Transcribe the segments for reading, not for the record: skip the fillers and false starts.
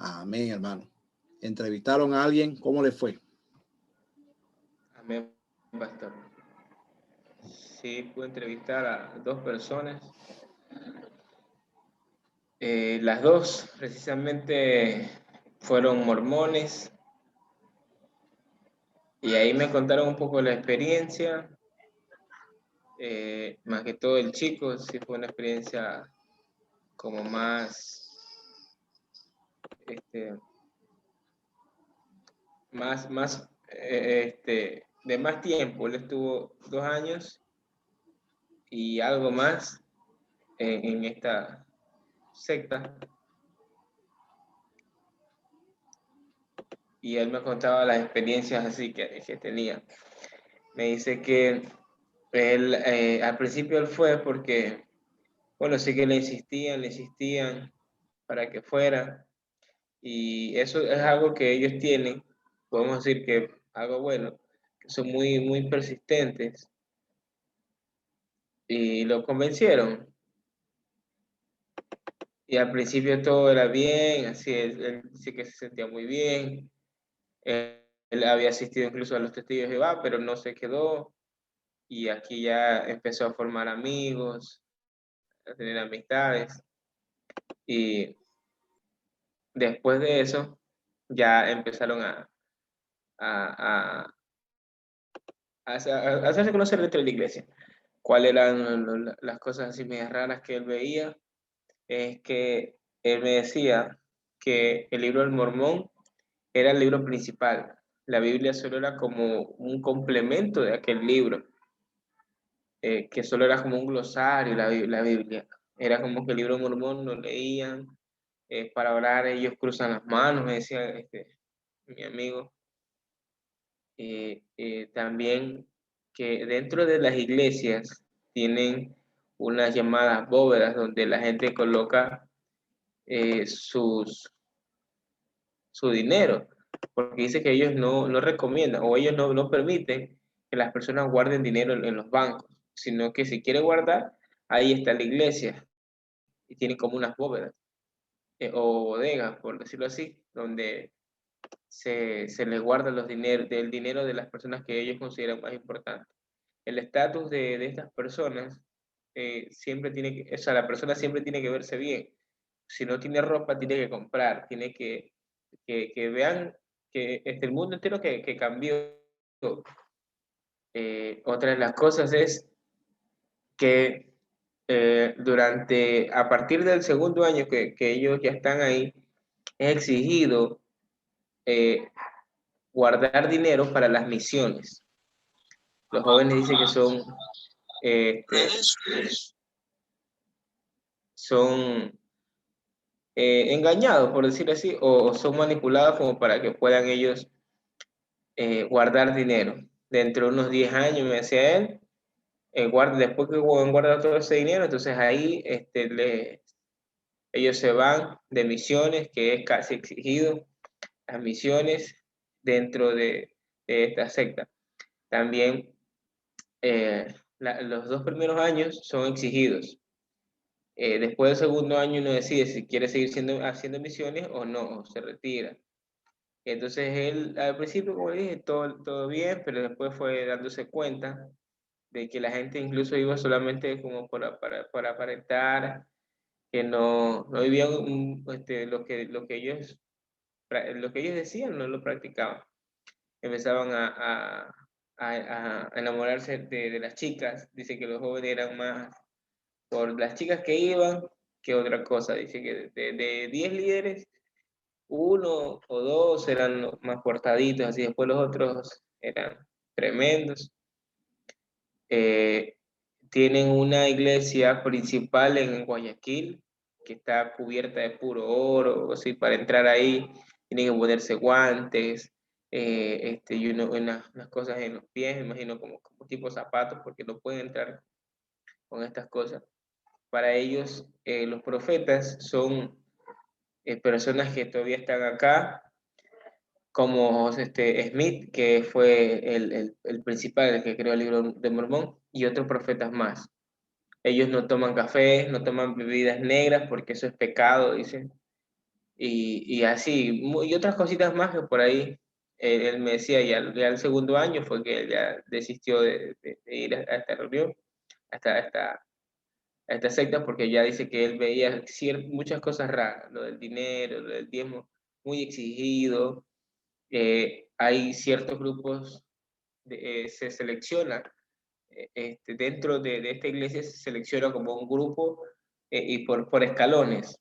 Amén, hermano. ¿Entrevistaron a alguien? ¿Cómo le fue? Amén, pastor. Sí, pude entrevistar a 2 personas. Las 2 precisamente fueron mormones y ahí me contaron un poco la experiencia. Más que todo el chico, sí fue una experiencia como más, de más tiempo. Él estuvo 2 años y algo más en esta secta. Y él me contaba las experiencias así que tenía. Me dice que él, al principio él fue porque, bueno, sí que le insistían para que fuera. Y eso es algo que ellos tienen, podemos decir que algo bueno, que son muy persistentes y lo convencieron. Y al principio todo era bien, así él sí que se sentía muy bien. Él había asistido incluso a los testigos de Jehová, pero no se quedó. Y aquí ya empezó a formar amigos, a tener amistades. Y después de eso, ya empezaron a, a hacerse conocer dentro de la iglesia. ¿Cuáles eran las cosas así medias raras que él veía? Es que él me decía que el libro del Mormón era el libro principal. La Biblia solo era como un complemento de aquel libro, que solo era como un glosario la Biblia. Era como que el libro mormón lo leían, para orar ellos cruzan las manos, me decía mi amigo. También que dentro de las iglesias tienen unas llamadas bóvedas donde la gente coloca su dinero, porque dice que ellos no recomiendan o ellos no permiten que las personas guarden dinero en los bancos, sino que si quiere guardar, ahí está la iglesia y tiene como unas bóvedas o bodegas, por decirlo así, donde se les guarda el dinero de las personas que ellos consideran más importantes. El estatus de estas personas siempre tiene que, o sea, la persona siempre tiene que verse bien. Si no tiene ropa, tiene que comprar, tiene que vean que el mundo entero que cambió. Otra de las cosas es que a partir del segundo año que ellos ya están ahí, es exigido eh, guardar dinero para las misiones. Los jóvenes dicen que son engañados, por decirlo así, o son manipulados como para que puedan ellos guardar dinero. Dentro de unos 10 años, me decía él, después que han guardado todo ese dinero, entonces ahí ellos se van de misiones, que es casi exigido, las misiones dentro de esta secta. También los 2 primeros años son exigidos. Después del segundo año uno decide si quiere seguir haciendo misiones o no, o se retira. Entonces él, al principio, como dije, todo bien, pero después fue dándose cuenta de que la gente incluso iba solamente como para aparentar, que no vivían lo que ellos decían, no lo practicaban. Empezaban a enamorarse de las chicas. Dice que los jóvenes eran más por las chicas que iban que otra cosa. Dice que de 10 líderes, 1 o 2 eran los más portaditos, así después los otros eran tremendos. Tienen una iglesia principal en Guayaquil que está cubierta de puro oro, así para entrar ahí tienen que ponerse guantes, y unas cosas en los pies, me imagino como tipo zapatos, porque no pueden entrar con estas cosas. Para ellos, los profetas son personas que todavía están acá, como Smith, que fue el principal, el que creó el libro de Mormón, y otros profetas más. Ellos no toman café, no toman bebidas negras, porque eso es pecado, dicen. y así, y otras cositas más que por ahí él me decía, ya el segundo año fue que él ya desistió de ir a esta reunión, a esta secta, porque ya dice que él veía muchas cosas raras, lo del dinero, lo del diezmo, muy exigido. Hay ciertos grupos, se selecciona, dentro de esta iglesia se selecciona como un grupo y por escalones.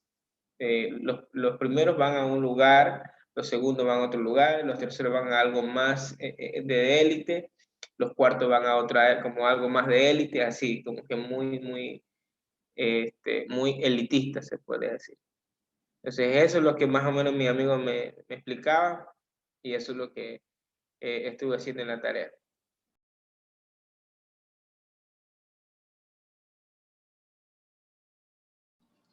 Los primeros van a un lugar, los segundos van a otro lugar, los terceros van a algo más de élite, los cuartos van a otra, como algo más de élite, así, como que muy elitista, se puede decir. Entonces, eso es lo que más o menos mi amigo me explicaba y eso es lo que estuve haciendo en la tarea.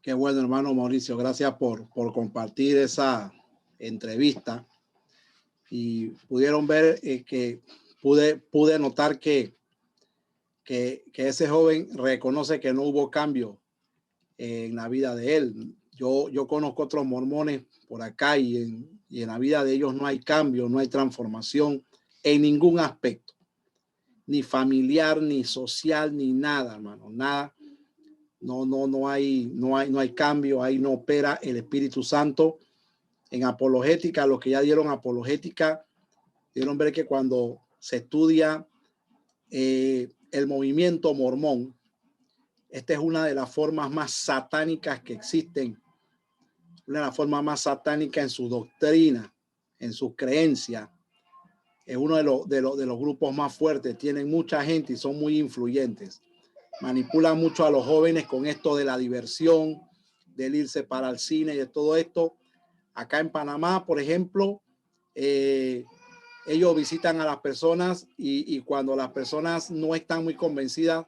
Qué bueno, hermano Mauricio. Gracias por compartir esa entrevista. Y pudieron ver que pude notar que ese joven reconoce que no hubo cambio en la vida de él. Yo conozco otros mormones por acá y en la vida de ellos no hay cambio, no hay transformación en ningún aspecto, ni familiar, ni social, ni nada, hermano, nada. No hay cambio, ahí no opera el Espíritu Santo. En apologética, los que ya dieron apologética, dieron ver que cuando se estudia el movimiento mormón, esta es una de las formas más satánicas que existen, una de las formas más satánicas en su doctrina, en sus creencias. Es uno de los grupos más fuertes, tienen mucha gente y son muy influyentes. Manipulan mucho a los jóvenes con esto de la diversión, del irse para el cine y de todo esto. Acá en Panamá, por ejemplo, ellos visitan a las personas y cuando las personas no están muy convencidas,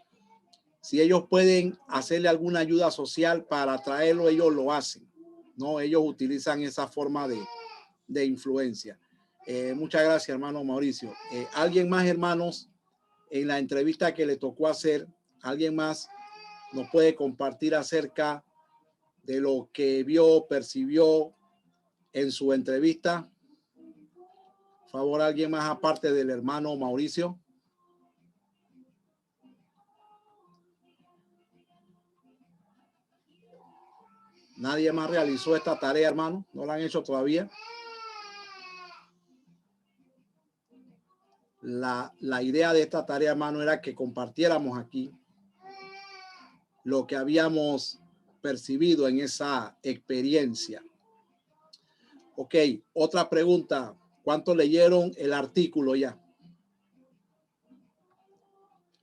si ellos pueden hacerle alguna ayuda social para atraerlo, ellos lo hacen, ¿no? Ellos utilizan esa forma de influencia. Muchas gracias, hermano Mauricio. ¿Alguien más, hermanos, en la entrevista que le tocó hacer, alguien más nos puede compartir acerca de lo que vio, percibió en su entrevista? Por favor, alguien más aparte del hermano Mauricio. Nadie más realizó esta tarea, hermano. No la han hecho todavía. La idea de esta tarea, hermano, era que compartiéramos aquí lo que habíamos percibido en esa experiencia. Ok, otra pregunta. ¿Cuántos leyeron el artículo ya?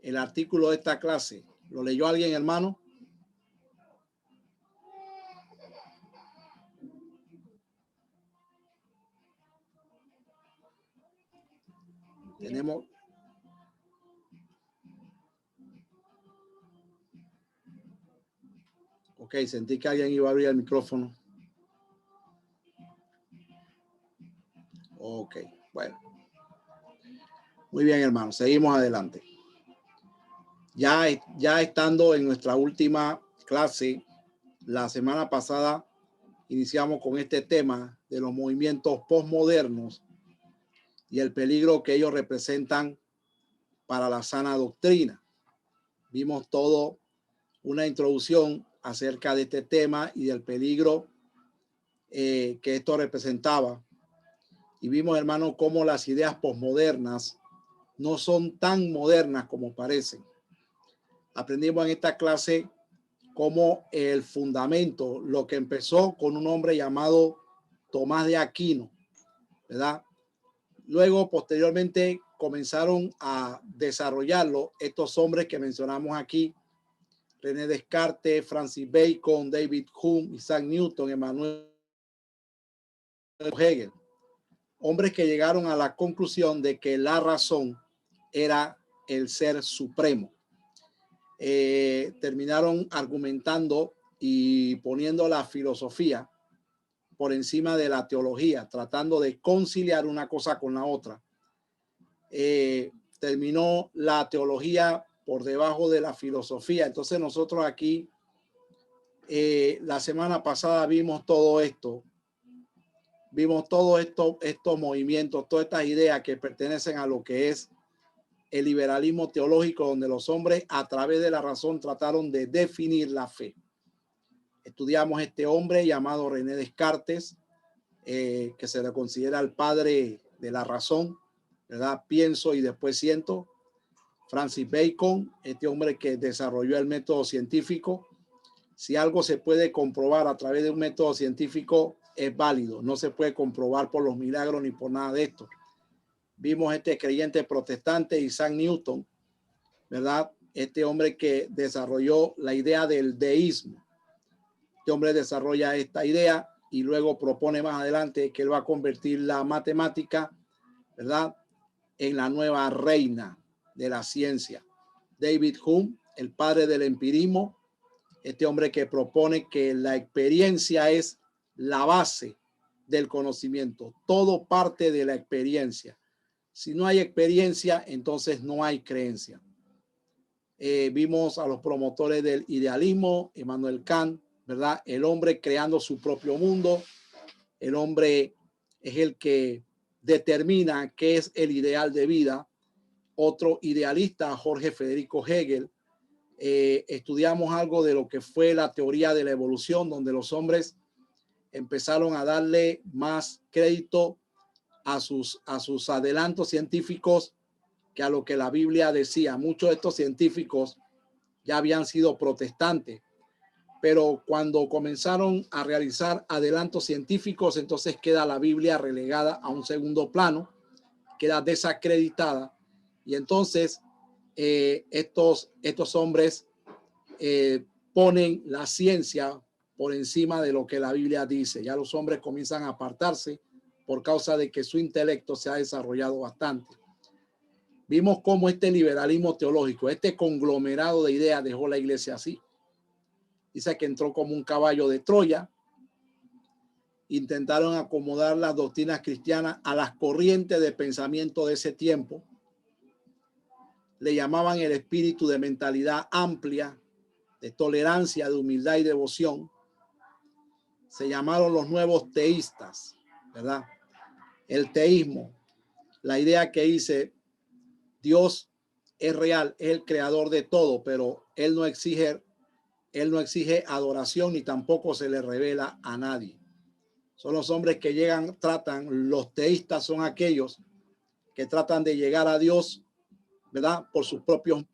El artículo de esta clase. ¿Lo leyó alguien, hermano? Tenemos... Ok, sentí que alguien iba a abrir el micrófono. Ok, bueno. Muy bien, hermano. Seguimos adelante. Ya estando en nuestra última clase, la semana pasada iniciamos con este tema de los movimientos postmodernos y el peligro que ellos representan para la sana doctrina. Vimos todo una introducción acerca de este tema y del peligro que esto representaba. Y vimos, hermano, cómo las ideas postmodernas no son tan modernas como parecen. Aprendimos en esta clase cómo el fundamento, lo que empezó con un hombre llamado Tomás de Aquino, ¿verdad? Luego, posteriormente, comenzaron a desarrollarlo estos hombres que mencionamos aquí: René Descartes, Francis Bacon, David Hume, Isaac Newton, Emmanuel Hegel. Hombres que llegaron a la conclusión de que la razón era el ser supremo. Terminaron argumentando y poniendo la filosofía por encima de la teología, tratando de conciliar una cosa con la otra. Terminó la teología por debajo de la filosofía. Entonces nosotros aquí la semana pasada vimos todo esto vimos todos estos movimientos, todas estas ideas que pertenecen a lo que es el liberalismo teológico, donde los hombres a través de la razón trataron de definir la fe. Estudiamos este hombre llamado René Descartes, que se le considera el padre de la razón, ¿verdad? Pienso y después siento. Francis Bacon, este hombre que desarrolló el método científico. Si algo se puede comprobar a través de un método científico, es válido. No se puede comprobar por los milagros ni por nada de esto. Vimos este creyente protestante, Isaac Newton, ¿verdad? Este hombre que desarrolló la idea del deísmo. Este hombre desarrolla esta idea y luego propone más adelante que él va a convertir la matemática, ¿verdad?, en la nueva reina de la ciencia. David Hume, el padre del empirismo, este hombre que propone que la experiencia es la base del conocimiento. Todo parte de la experiencia. Si no hay experiencia, entonces no hay creencia. Vimos a los promotores del idealismo, Immanuel Kant, ¿verdad? El hombre creando su propio mundo. El hombre es el que determina qué es el ideal de vida. Otro idealista, Jorge Federico Hegel. Estudiamos algo de lo que fue la teoría de la evolución, donde los hombres empezaron a darle más crédito a sus adelantos científicos que a lo que la Biblia decía. Muchos de estos científicos ya habían sido protestantes, pero cuando comenzaron a realizar adelantos científicos, entonces queda la Biblia relegada a un segundo plano, queda desacreditada, y entonces estos hombres ponen la ciencia por encima de lo que la Biblia dice. Ya los hombres comienzan a apartarse por causa de que su intelecto se ha desarrollado bastante. Vimos cómo este liberalismo teológico, este conglomerado de ideas dejó la iglesia así. Dice que entró como un caballo de Troya. Intentaron acomodar las doctrinas cristianas a las corrientes de pensamiento de ese tiempo. Le llamaban el espíritu de mentalidad amplia, de tolerancia, de humildad y devoción. Se llamaron los nuevos teístas, ¿verdad? El teísmo, la idea que dice Dios es real, es el creador de todo, pero él no exige adoración ni tampoco se le revela a nadie. Son los hombres que llegan, los teístas son aquellos que tratan de llegar a Dios, ¿verdad? Por sus propios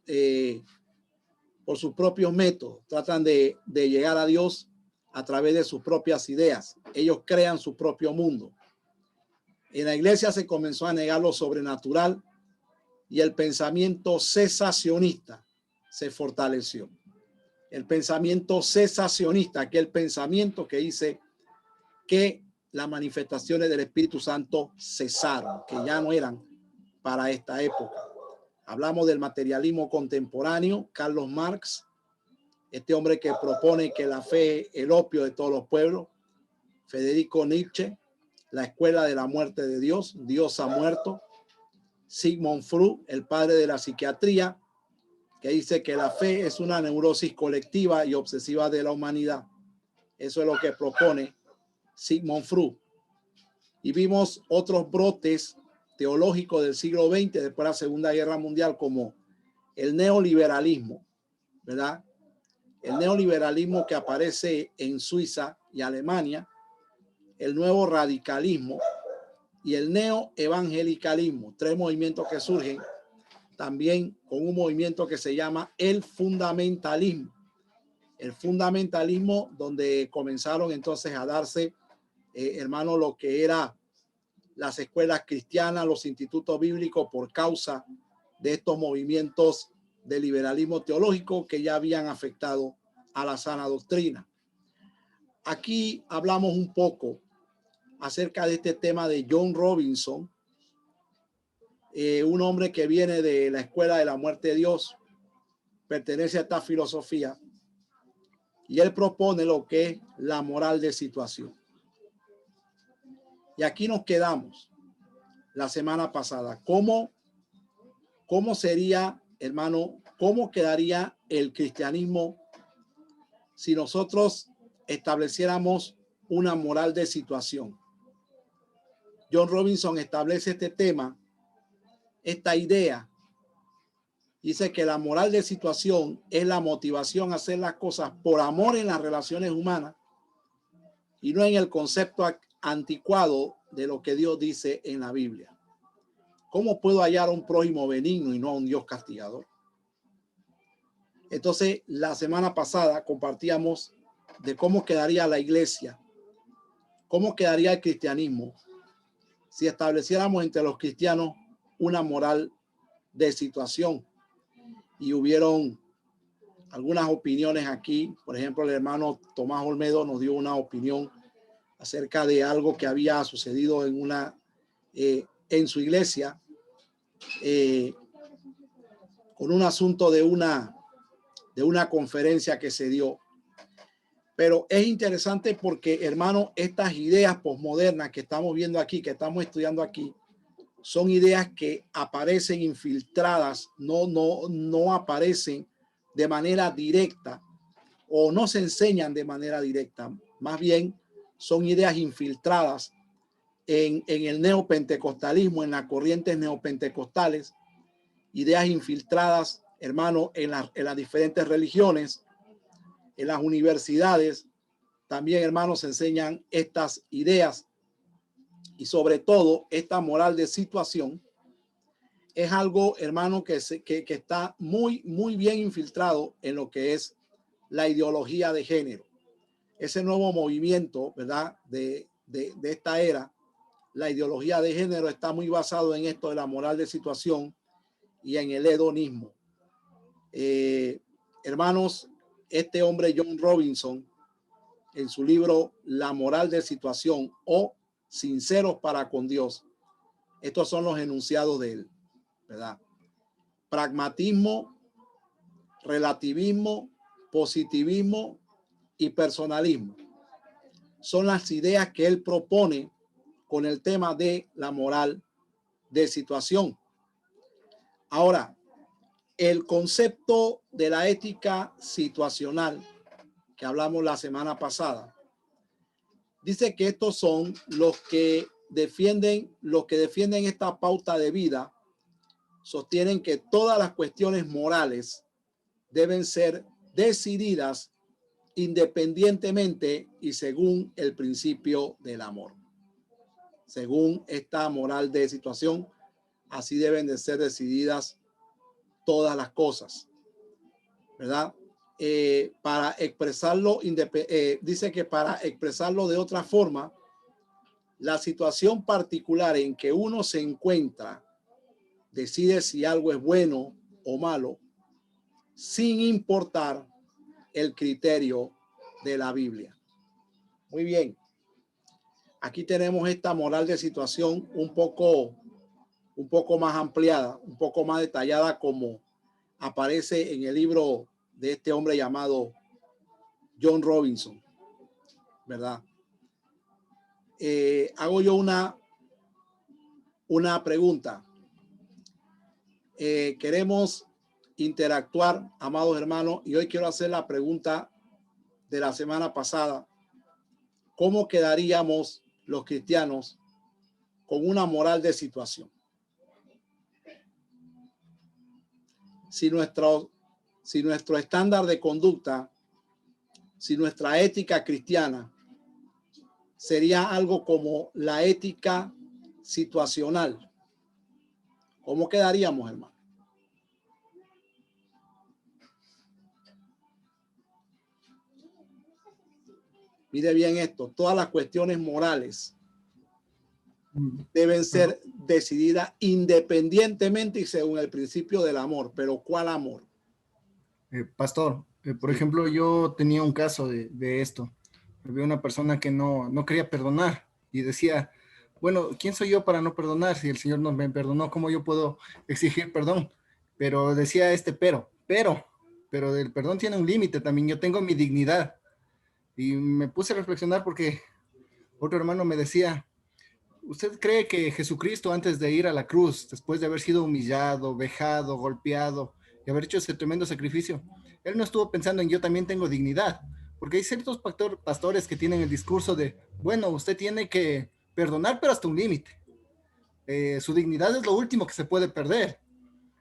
métodos. Tratan de llegar a Dios a través de sus propias ideas. Ellos crean su propio mundo. En la iglesia se comenzó a negar lo sobrenatural y el pensamiento cesacionista se fortaleció. El pensamiento cesacionista, aquel pensamiento que dice que las manifestaciones del Espíritu Santo cesaron, que ya no eran para esta época. Hablamos del materialismo contemporáneo, Carlos Marx, este hombre que propone que la fe es el opio de todos los pueblos. Federico Nietzsche, la escuela de la muerte de Dios, Dios ha muerto. Sigmund Freud, el padre de la psiquiatría, que dice que la fe es una neurosis colectiva y obsesiva de la humanidad. Eso es lo que propone Sigmund Freud. Y vimos otros brotes teológicos del siglo XX, después de la Segunda Guerra Mundial, como el neoliberalismo, ¿verdad? El neoliberalismo que aparece en Suiza y Alemania, el nuevo radicalismo y el neoevangelicalismo, tres movimientos que surgen también con un movimiento que se llama el fundamentalismo. El fundamentalismo, donde comenzaron entonces a darse, hermano, lo que era las escuelas cristianas, los institutos bíblicos, por causa de estos movimientos de liberalismo teológico que ya habían afectado a la sana doctrina. Aquí hablamos un poco acerca de este tema de John Robinson, un hombre que viene de la escuela de la muerte de Dios, pertenece a esta filosofía, y él propone lo que es la moral de situación. Y aquí nos quedamos la semana pasada. ¿Cómo sería, hermano, cómo quedaría el cristianismo si nosotros estableciéramos una moral de situación? John Robinson establece este tema, esta idea. Dice que la moral de situación es la motivación a hacer las cosas por amor en las relaciones humanas y no en el concepto anticuado de lo que Dios dice en la Biblia. ¿Cómo puedo hallar a un prójimo benigno y no a un Dios castigador? Entonces, la semana pasada compartíamos de cómo quedaría la iglesia, cómo quedaría el cristianismo si estableciéramos entre los cristianos una moral de situación. Y hubieron algunas opiniones aquí. Por ejemplo, el hermano Tomás Olmedo nos dio una opinión acerca de algo que había sucedido en su iglesia con un asunto de una conferencia que se dio. Pero es interesante porque, hermano, estas ideas posmodernas que estamos viendo aquí, que estamos estudiando aquí, son ideas que aparecen infiltradas, no aparecen de manera directa o no se enseñan de manera directa. Más bien son ideas infiltradas en el neopentecostalismo, en las corrientes neopentecostales, ideas infiltradas, hermano, en las diferentes religiones, en las universidades. También, hermanos, se enseñan estas ideas y sobre todo esta moral de situación. Es algo, hermano, que está muy bien infiltrado en lo que es la ideología de género. Ese nuevo movimiento, ¿verdad? De esta era, la ideología de género está muy basado en esto de la moral de situación y en el hedonismo. Hermanos, este hombre John Robinson, en su libro La moral de situación o Sinceros para con Dios, estos son los enunciados de él, ¿verdad? Pragmatismo, relativismo, positivismo y personalismo son las ideas que él propone con el tema de la moral de situación. Ahora, el concepto de la ética situacional que hablamos la semana pasada dice que estos son los que defienden esta pauta de vida. Sostienen que todas las cuestiones morales deben ser decididas independientemente y según el principio del amor. Según esta moral de situación, así deben de ser decididas todas las cosas, ¿verdad? Para expresarlo, dice que para expresarlo de otra forma, la situación particular en que uno se encuentra decide si algo es bueno o malo, sin importar el criterio de la Biblia. Muy bien. Aquí tenemos esta moral de situación un poco más ampliada, un poco más detallada, como aparece en el libro de este hombre llamado John Robinson, ¿verdad? Hago yo una pregunta. Queremos interactuar, amados hermanos, y hoy quiero hacer la pregunta de la semana pasada. ¿Cómo quedaríamos los cristianos con una moral de situación? Si nuestro estándar de conducta, si nuestra ética cristiana sería algo como la ética situacional, ¿cómo quedaríamos, hermano? Mire bien esto, todas las cuestiones morales deben ser decididas independientemente y según el principio del amor. ¿Pero cuál amor? Pastor, por ejemplo, yo tenía un caso de esto. Había una persona que no quería perdonar y decía, bueno, ¿quién soy yo para no perdonar? Si el Señor no me perdonó, ¿cómo yo puedo exigir perdón? Pero decía pero el perdón tiene un límite también. Yo tengo mi dignidad. Y me puse a reflexionar porque otro hermano me decía, ¿usted cree que Jesucristo, antes de ir a la cruz, después de haber sido humillado, vejado, golpeado y haber hecho ese tremendo sacrificio, él no estuvo pensando en yo también tengo dignidad? Porque hay ciertos pastores que tienen el discurso de, bueno, usted tiene que perdonar, pero hasta un límite. su dignidad es lo último que se puede perder.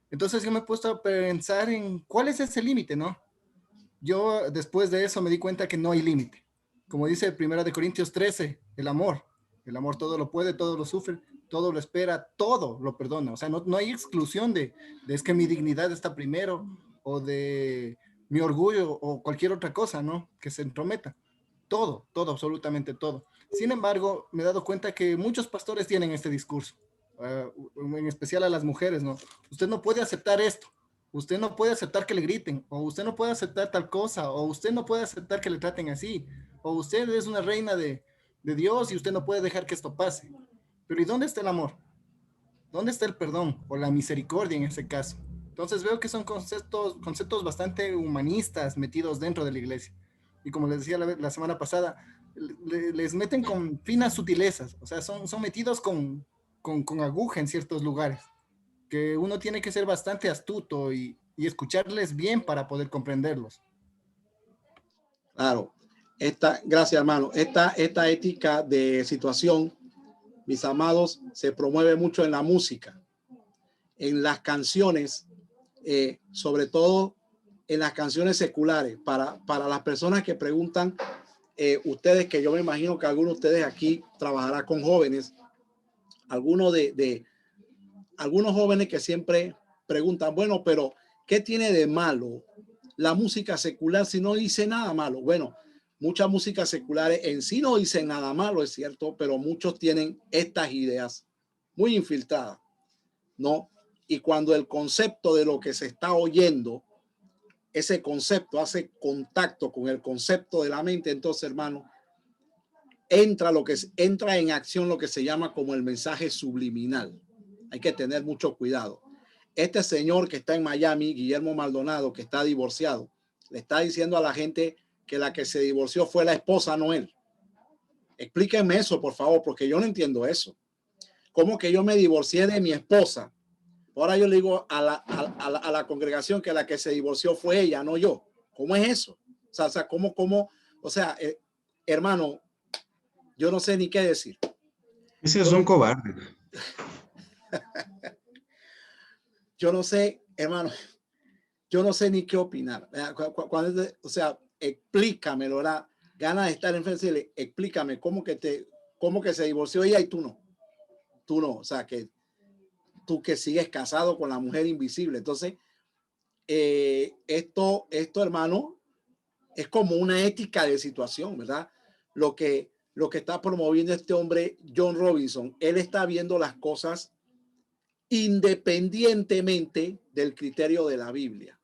Entonces yo me he puesto a pensar en cuál es ese límite, ¿no? Yo después de eso me di cuenta que no hay límite. Como dice 1 Corintios 13, el amor. El amor todo lo puede, todo lo sufre, todo lo espera, todo lo perdona. O sea, no hay exclusión de es que mi dignidad está primero o de mi orgullo o cualquier otra cosa, ¿no? Que se entrometa. Todo, todo, absolutamente todo. Sin embargo, me he dado cuenta que muchos pastores tienen este discurso, en especial a las mujeres, ¿no? Usted no puede aceptar esto, usted no puede aceptar que le griten, o usted no puede aceptar tal cosa, o usted no puede aceptar que le traten así, o usted es una reina de Dios y usted no puede dejar que esto pase. Pero ¿y dónde está el amor? ¿Dónde está el perdón o la misericordia en ese caso? Entonces veo que son conceptos bastante humanistas metidos dentro de la iglesia. Y como les decía la semana pasada, les meten con finas sutilezas, o sea, son metidos con aguja en ciertos lugares, que uno tiene que ser bastante astuto y escucharles bien para poder comprenderlos. Claro, gracias hermano, esta ética de situación, mis amados, se promueve mucho en la música, en las canciones, sobre todo en las canciones seculares. Para las personas que preguntan, ustedes, que yo me imagino que algunos de ustedes aquí trabajará con jóvenes, algunos algunos jóvenes que siempre preguntan, bueno, pero ¿qué tiene de malo la música secular si no dice nada malo? Bueno, muchas músicas seculares en sí no dicen nada malo, es cierto, pero muchos tienen estas ideas muy infiltradas, ¿no? Y cuando el concepto de lo que se está oyendo, ese concepto hace contacto con el concepto de la mente, entonces, hermano, entra en acción lo que se llama como el mensaje subliminal. Hay que tener mucho cuidado. Este señor que está en Miami, Guillermo Maldonado, que está divorciado, le está diciendo a la gente que la que se divorció fue la esposa, no él. Explíquenme eso, por favor, porque yo no entiendo eso. ¿Cómo que yo me divorcié de mi esposa? Ahora yo le digo a la congregación que la que se divorció fue ella, no yo. ¿Cómo es eso? O sea, hermano, yo no sé ni qué decir. Ese es un cobarde. Yo no sé, hermano, yo no sé ni qué opinar. O sea, explícamelo, ¿verdad? Ganas de estar enfrente y decirle, explícame cómo que se divorció ella y tú no. Tú no, o sea, que tú que sigues casado con la mujer invisible. Entonces, esto, hermano, es como una ética de situación, ¿verdad? Lo que está promoviendo este hombre, John Robinson, él está viendo las cosas independientemente del criterio de la Biblia.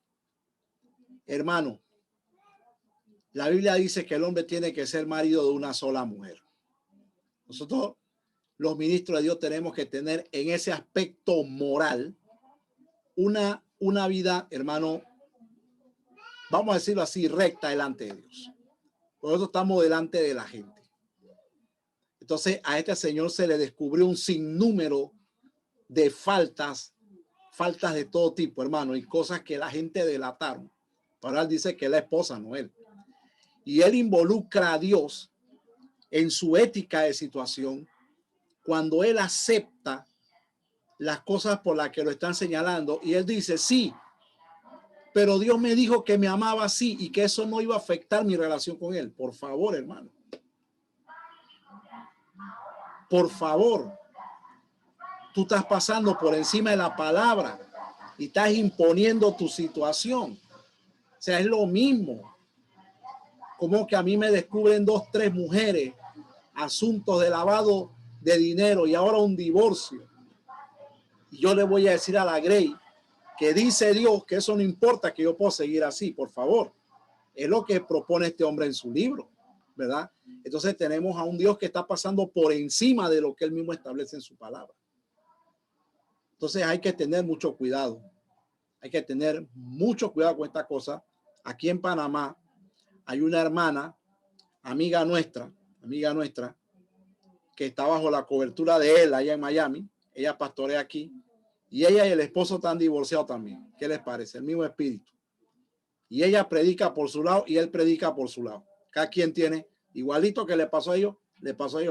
Hermano, la Biblia dice que el hombre tiene que ser marido de una sola mujer. Nosotros, los ministros de Dios, tenemos que tener en ese aspecto moral una vida, hermano, vamos a decirlo así, recta delante de Dios. Por eso estamos delante de la gente. Entonces a este señor se le descubrió un sinnúmero de faltas de todo tipo, hermano, y cosas que la gente delataron. Ahora él dice que es la esposa, no él. Y él involucra a Dios en su ética de situación cuando él acepta las cosas por las que lo están señalando. Y él dice, sí, pero Dios me dijo que me amaba así y que eso no iba a afectar mi relación con él. Por favor, hermano. Por favor. Tú estás pasando por encima de la palabra y estás imponiendo tu situación. O sea, es lo mismo. Como que a mí me descubren 2, 3 mujeres, asuntos de lavado de dinero y ahora un divorcio. Y yo le voy a decir a la Grey que dice Dios que eso no importa, que yo puedo seguir así, por favor. Es lo que propone este hombre en su libro, ¿verdad? Entonces tenemos a un Dios que está pasando por encima de lo que él mismo establece en su palabra. Entonces hay que tener mucho cuidado. Hay que tener mucho cuidado con esta cosa. Aquí en Panamá hay una hermana, amiga nuestra, que está bajo la cobertura de él allá en Miami. Ella pastorea aquí. Y ella y el esposo están divorciados también. ¿Qué les parece? El mismo espíritu. Y ella predica por su lado y él predica por su lado. Cada quien tiene, igualito que le pasó a ellos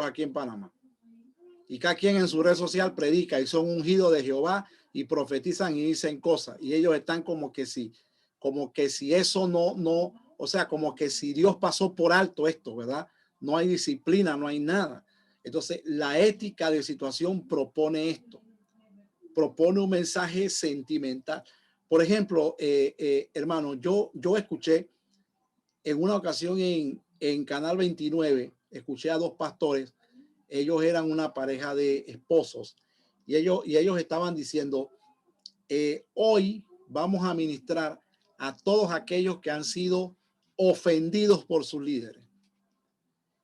aquí en Panamá. y cada quien en su red social predica y son ungidos de Jehová y profetizan y dicen cosas, y ellos están como que si eso no, o sea, como que si Dios pasó por alto esto, ¿verdad? No hay disciplina, no hay nada. Entonces, la ética de situación propone esto, propone un mensaje sentimental. Por ejemplo, hermano, yo escuché en una ocasión en Canal 29, escuché a dos pastores, ellos eran una pareja de esposos, y ellos estaban diciendo, hoy vamos a ministrar a todos aquellos que han sido ofendidos por sus líderes.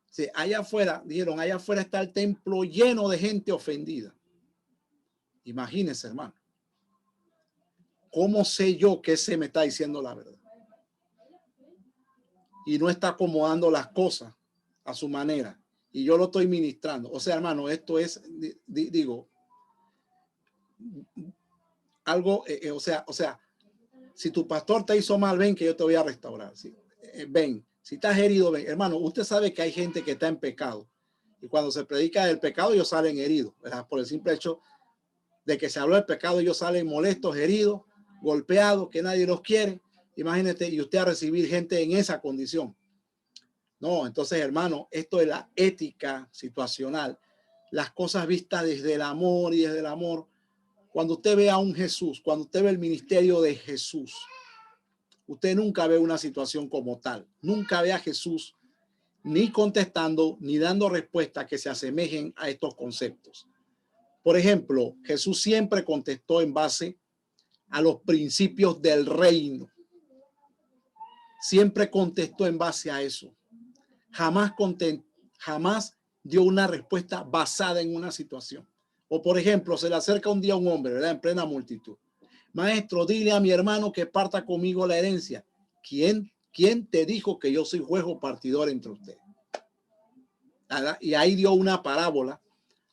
Sí, allá afuera, dijeron, allá afuera está el templo lleno de gente ofendida. Imagínense, hermano. ¿Cómo sé yo que ese me está diciendo la verdad? Y no está acomodando las cosas a su manera. Y yo lo estoy ministrando. O sea, hermano, esto es, digo, algo, o sea, si tu pastor te hizo mal, ven que yo te voy a restaurar. ¿Sí? Ven, si estás herido, ven. Hermano, usted sabe que hay gente que está en pecado. Y cuando se predica del pecado, ellos salen heridos, ¿verdad? Por el simple hecho de que se habló del pecado, ellos salen molestos, heridos, golpeados, que nadie los quiere. Imagínate, y usted a recibir gente en esa condición. No, entonces, hermano, esto es la ética situacional. Las cosas vistas desde el amor y desde el amor. Cuando usted ve a un Jesús, cuando usted ve el ministerio de Jesús, usted nunca ve una situación como tal. Nunca ve a Jesús ni contestando ni dando respuestas que se asemejen a estos conceptos. Por ejemplo, Jesús siempre contestó en base a los principios del reino. Siempre contestó en base a eso. Jamás dio una respuesta basada en una situación. O por ejemplo, se le acerca un día a un hombre, ¿verdad? En plena multitud. Maestro, dile a mi hermano que parta conmigo la herencia. ¿Quién te dijo que yo soy juez o partidor entre ustedes? ¿Verdad? Y ahí dio una parábola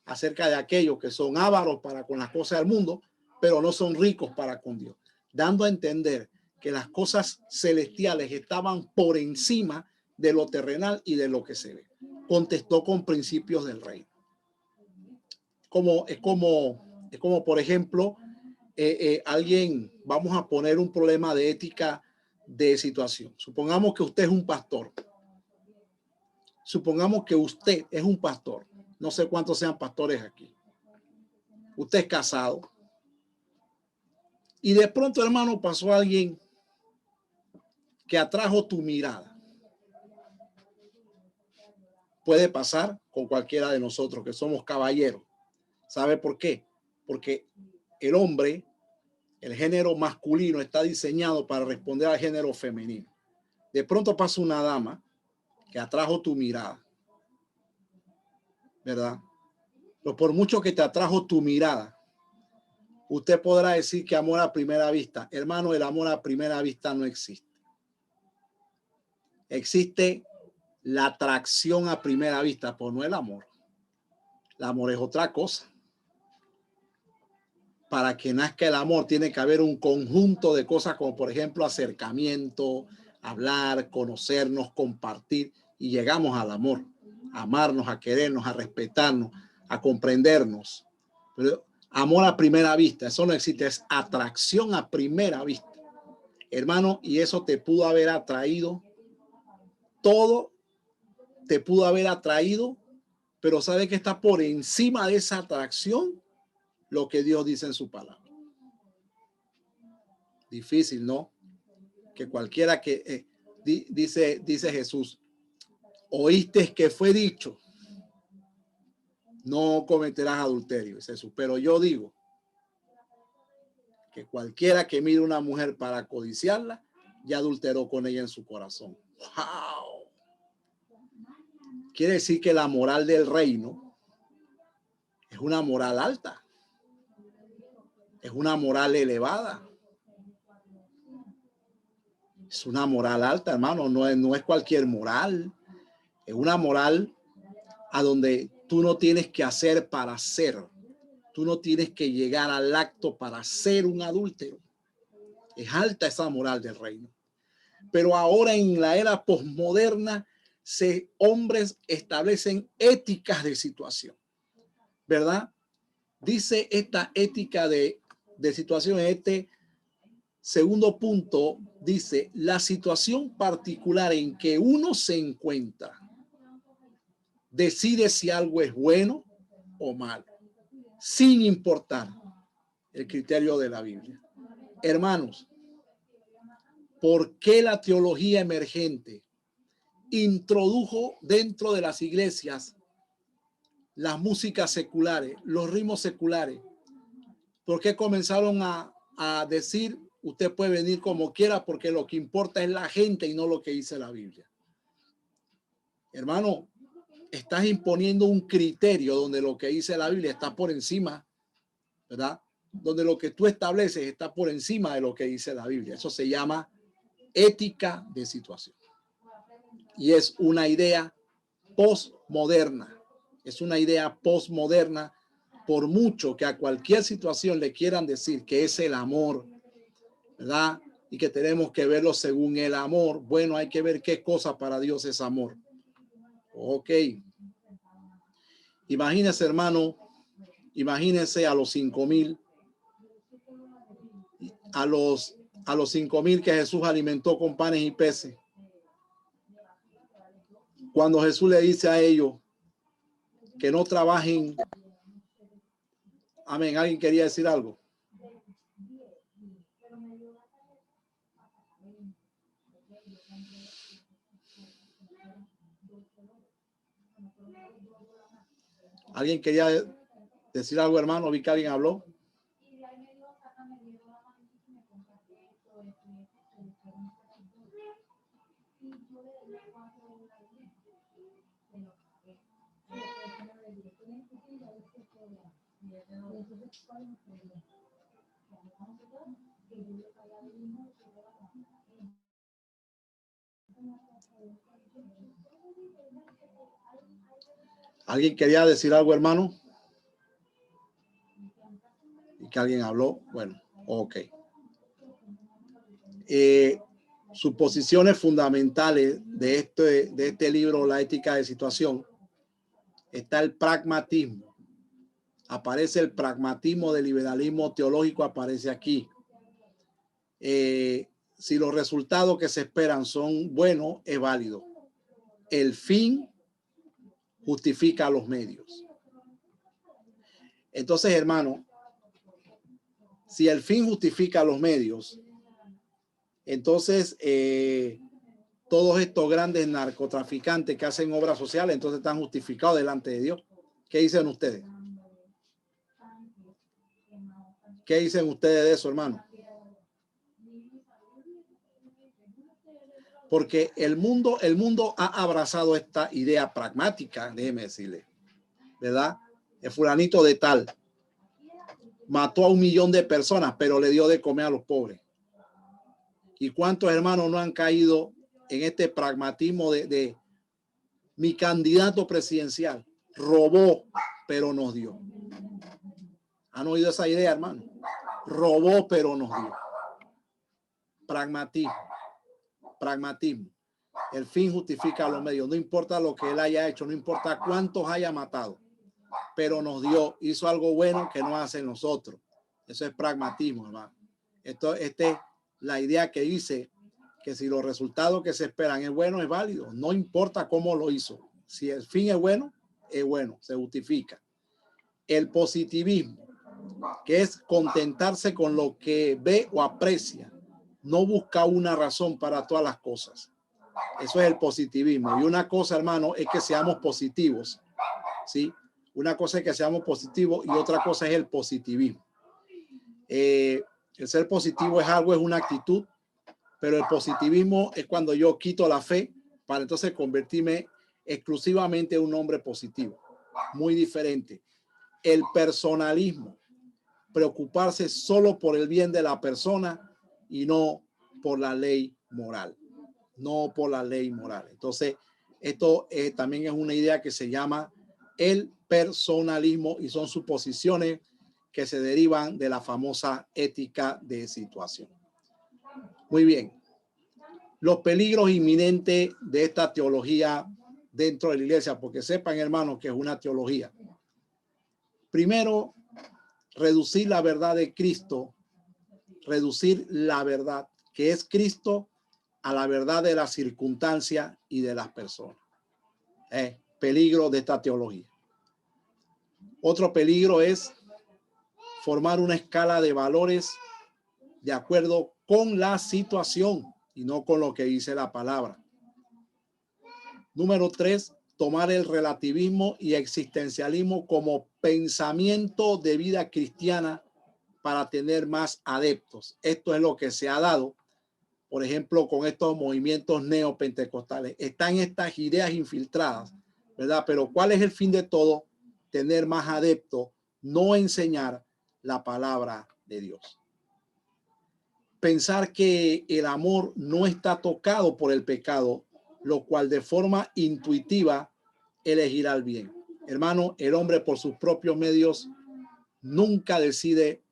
acerca de aquellos que son ávaros para con las cosas del mundo, pero no son ricos para con Dios, dando a entender que las cosas celestiales estaban por encima de lo terrenal y de lo que se ve. Contestó con principios del reino. Es como por ejemplo, alguien, vamos a poner un problema de ética de situación. Supongamos que usted es un pastor. Supongamos que usted es un pastor. No sé cuántos sean pastores aquí. Usted es casado. Y de pronto, hermano, pasó alguien que atrajo tu mirada. Puede pasar con cualquiera de nosotros que somos caballeros. ¿Sabe por qué? Porque el hombre, el género masculino, está diseñado para responder al género femenino. De pronto pasa una dama que atrajo tu mirada, ¿verdad? Pero por mucho que te atrajo tu mirada, usted podrá decir que amor a primera vista. Hermano, el amor a primera vista no existe. Existe la atracción a primera vista, pero no el amor. El amor es otra cosa. Para que nazca el amor tiene que haber un conjunto de cosas como por ejemplo acercamiento, hablar, conocernos, compartir y llegamos al amor, a amarnos, a querernos, a respetarnos, a comprendernos. Pero amor a primera vista, eso no existe, es atracción a primera vista. Hermano, y eso te pudo haber atraído, todo te pudo haber atraído, pero sabe que está por encima de esa atracción lo que Dios dice en su palabra. Difícil, ¿no? Que cualquiera que dice Jesús, oíste que fue dicho, no cometerás adulterio, dice Jesús. Pero yo digo que cualquiera que mire una mujer para codiciarla, ya adulteró con ella en su corazón. ¡Wow! Quiere decir que la moral del reino es una moral alta. Es una moral elevada. Es una moral alta, hermano. No es cualquier moral. Es una moral a donde tú no tienes que hacer para ser. Tú no tienes que llegar al acto para ser un adúltero. Es alta esa moral del reino. Pero ahora en la era posmoderna, hombres establecen éticas de situación. ¿verdad? Dice esta ética de situación, en este segundo punto, dice la situación particular en que uno se encuentra decide si algo es bueno o malo, sin importar el criterio de la Biblia. Hermanos, ¿por qué la teología emergente introdujo dentro de las iglesias las músicas seculares, los ritmos seculares? ¿Por qué comenzaron a decir usted puede venir como quiera porque lo que importa es la gente y no lo que dice la Biblia? Hermano, estás imponiendo un criterio donde lo que dice la Biblia está por encima, ¿verdad? Donde lo que tú estableces está por encima de lo que dice la Biblia. Eso se llama ética de situación. Y es una idea postmoderna. Es una idea postmoderna, por mucho que a cualquier situación le quieran decir que es el amor, ¿verdad? Y que tenemos que verlo según el amor. Bueno, hay que ver qué cosa para Dios es amor. Ok. Imagínense, hermano, imagínense a los 5,000, a los 5,000 que Jesús alimentó con panes y peces. Cuando Jesús le dice a ellos que no trabajen. Amén. ¿Alguien quería decir algo? ¿Alguien quería decir algo, hermano? Vi que alguien habló. ¿Alguien quería decir algo, hermano? Y que alguien habló. Bueno, ok. Suposiciones fundamentales de este libro, La ética de situación, está el pragmatismo. Aparece el pragmatismo del liberalismo teológico, aparece aquí. Si los resultados que se esperan son buenos, es válido. El fin justifica los medios. Entonces, hermano, si el fin justifica los medios, entonces todos estos grandes narcotraficantes que hacen obras sociales, entonces están justificados delante de Dios. ¿Qué dicen ustedes? ¿Qué dicen ustedes de eso, hermano? Porque el mundo ha abrazado esta idea pragmática, déjeme decirle, ¿verdad? El fulanito de tal mató a 1 millón de personas, pero le dio de comer a los pobres. ¿Y cuántos hermanos no han caído en este pragmatismo de mi candidato presidencial robó, pero nos dio? ¿Han oído esa idea, hermano? Robó, pero nos dio. Pragmatismo. Pragmatismo. El fin justifica los medios. No importa lo que él haya hecho, no importa cuántos haya matado, pero nos dio, hizo algo bueno que no hacen nosotros. Eso es pragmatismo, hermano. Esta es la idea que dice que si los resultados que se esperan es bueno, es válido. No importa cómo lo hizo. Si el fin es bueno, se justifica. El positivismo, que es contentarse con lo que ve o aprecia, no busca una razón para todas las cosas. Eso es el positivismo. Y una cosa, hermano, es que seamos positivos, ¿sí? Una cosa es que seamos positivos y otra cosa es el positivismo. El ser positivo es algo, es una actitud, pero el positivismo es cuando yo quito la fe para entonces convertirme exclusivamente en un hombre positivo. Muy diferente. El personalismo, preocuparse solo por el bien de la persona y no por la ley moral. No por la ley moral. Entonces, esto también es una idea que se llama el personalismo y son suposiciones que se derivan de la famosa ética de situación. Muy bien. Los peligros inminentes de esta teología dentro de la iglesia, porque sepan, hermanos, que es una teología. Primero, reducir la verdad de Cristo, reducir la verdad que es Cristo a la verdad de las circunstancias y de las personas. Peligro de esta teología. Otro peligro es formar una escala de valores de acuerdo con la situación y no con lo que dice la palabra. Número 3, tomar el relativismo y existencialismo como pensamiento de vida cristiana para tener más adeptos. Esto es lo que se ha dado, por ejemplo, con estos movimientos neopentecostales. Están estas ideas infiltradas, ¿verdad? Pero ¿cuál es el fin de todo? Tener más adeptos, no enseñar la palabra de Dios. Pensar que el amor no está tocado por el pecado, lo cual de forma intuitiva elegirá el bien. Hermano, el hombre por sus propios medios nunca decide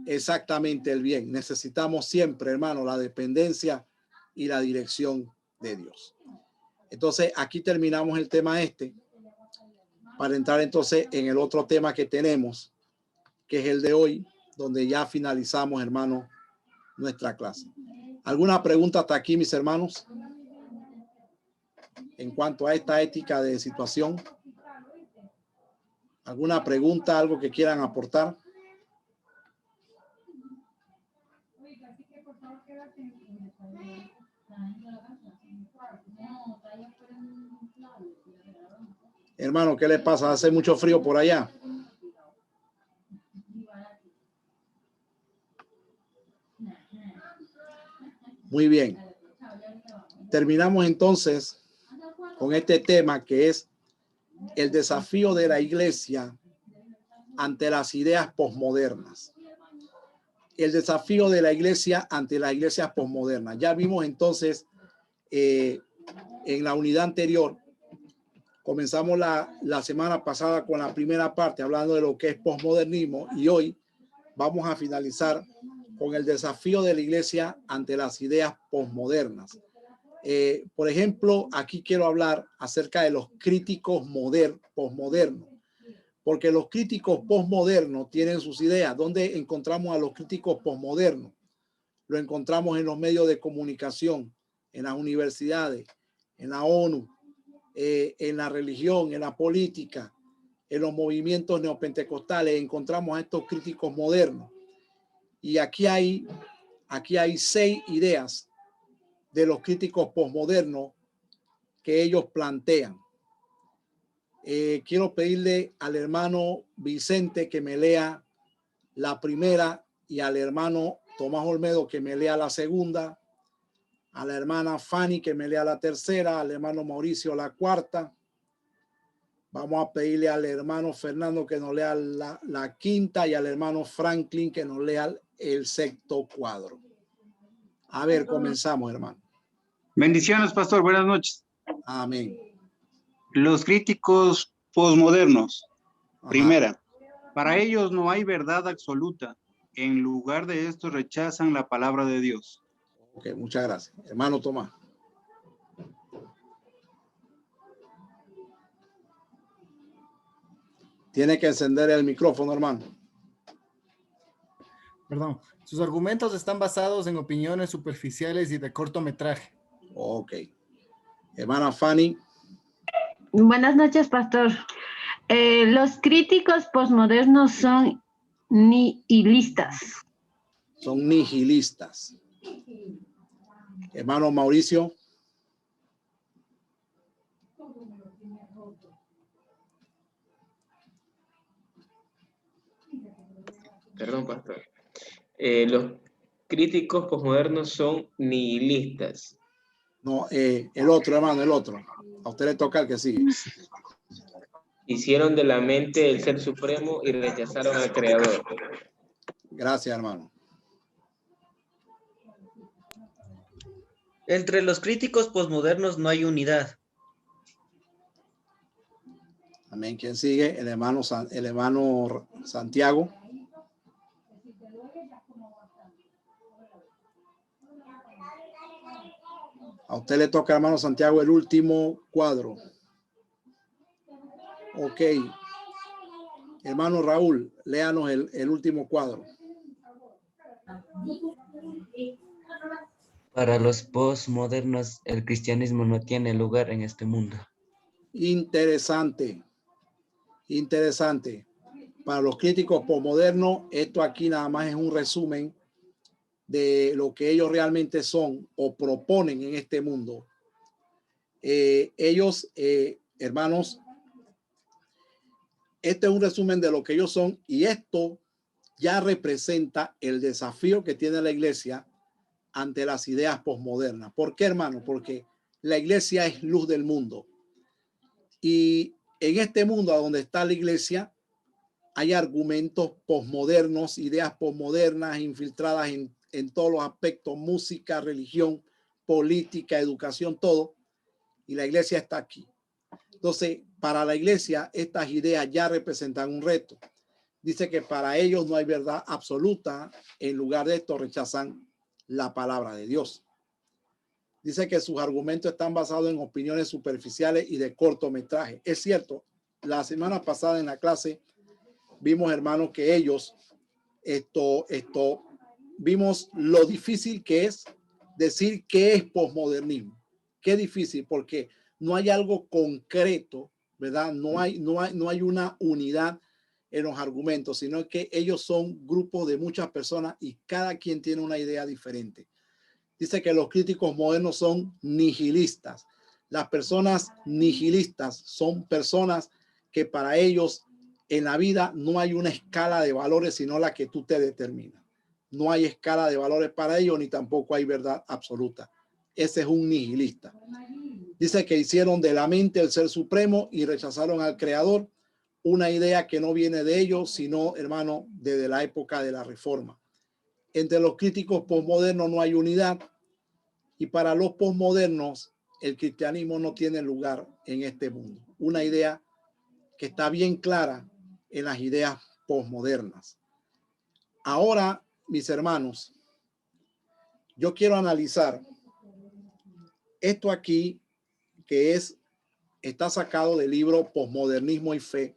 exactamente el bien. Necesitamos siempre, hermano, la dependencia y la dirección de Dios. Entonces, aquí terminamos el tema para entrar entonces en el otro tema que tenemos, que es el de hoy, donde ya finalizamos, hermano, nuestra clase. ¿Alguna pregunta hasta aquí, mis hermanos? En cuanto a esta ética de situación. ¿Alguna pregunta, algo que quieran aportar? Hermano, ¿qué le pasa? ¿Hace mucho frío por allá? Muy bien. Terminamos entonces con este tema que es el desafío de la iglesia ante las ideas posmodernas. El desafío de la iglesia ante las iglesias posmodernas. Ya vimos entonces en la unidad anterior, comenzamos la semana pasada con la primera parte hablando de lo que es posmodernismo y hoy vamos a finalizar con el desafío de la iglesia ante las ideas posmodernas. Por ejemplo, aquí quiero hablar acerca de los críticos posmodernos, porque los críticos posmodernos tienen sus ideas. ¿Dónde encontramos a los críticos posmodernos? Lo encontramos en los medios de comunicación, en las universidades, en la ONU, en la religión, en la política, en los movimientos neopentecostales. Encontramos a estos críticos modernos. Y aquí hay 6 ideas de los críticos posmodernos que ellos plantean. Quiero pedirle al hermano Vicente que me lea la primera y al hermano Tomás Olmedo que me lea la segunda, a la hermana Fanny que me lea la tercera, al hermano Mauricio la cuarta. Vamos a pedirle al hermano Fernando que nos lea la quinta y al hermano Franklin que nos lea el sexto cuadro. A ver, comenzamos, hermano. Bendiciones, pastor. Buenas noches. Amén. Los críticos posmodernos. Ajá. Primera, para ellos no hay verdad absoluta. En lugar de esto rechazan la palabra de Dios. Ok, muchas gracias. Hermano Tomás. Tiene que encender el micrófono, hermano. Perdón. Sus argumentos están basados en opiniones superficiales y de cortometraje. Ok. Hermana Fanny. Buenas noches, pastor. Los críticos posmodernos son nihilistas. Son nihilistas. Hermano Mauricio. Perdón, pastor. Los críticos posmodernos son nihilistas. No, el otro, hermano, el otro. A usted le toca el que sigue. Hicieron de la mente el ser supremo y rechazaron al creador. Gracias, hermano. Entre los críticos posmodernos no hay unidad. Amén. ¿Quién sigue? El hermano Santiago. A usted le toca, hermano Santiago, el último cuadro. Ok. Hermano Raúl, léanos el último cuadro. Para los postmodernos, el cristianismo no tiene lugar en este mundo. Interesante, interesante. Para los críticos postmodernos, esto aquí nada más es un resumen de lo que ellos realmente son o proponen en este mundo. Ellos, hermanos, este es un resumen de lo que ellos son y esto ya representa el desafío que tiene la iglesia ante las ideas posmodernas. ¿Por qué, hermano? Porque la iglesia es luz del mundo. Y en este mundo a donde está la iglesia hay argumentos posmodernos, ideas posmodernas infiltradas en todos los aspectos, música, religión, política, educación, todo. Y la iglesia está aquí. Entonces, para la iglesia, estas ideas ya representan un reto. Dice que para ellos no hay verdad absoluta. En lugar de esto, rechazan la palabra de Dios. Dice que sus argumentos están basados en opiniones superficiales y de cortometraje. Es cierto, la semana pasada en la clase vimos, hermanos, que ellos, vimos lo difícil que es decir qué es posmodernismo. Qué difícil, porque no hay algo concreto, ¿verdad? No hay una unidad en los argumentos, sino que ellos son grupos de muchas personas y cada quien tiene una idea diferente. Dice que los críticos modernos son nihilistas. Las personas nihilistas son personas que para ellos en la vida no hay una escala de valores, sino la que tú te determinas. No hay escala de valores para ellos, ni tampoco hay verdad absoluta. Ese es un nihilista. Dice que hicieron de la mente el ser supremo y rechazaron al creador, una idea que no viene de ellos, sino, hermano, desde la época de la Reforma. Entre los críticos posmodernos no hay unidad y para los posmodernos el cristianismo no tiene lugar en este mundo. Una idea que está bien clara en las ideas posmodernas. Ahora, mis hermanos, yo quiero analizar esto aquí que está sacado del libro Posmodernismo y Fe.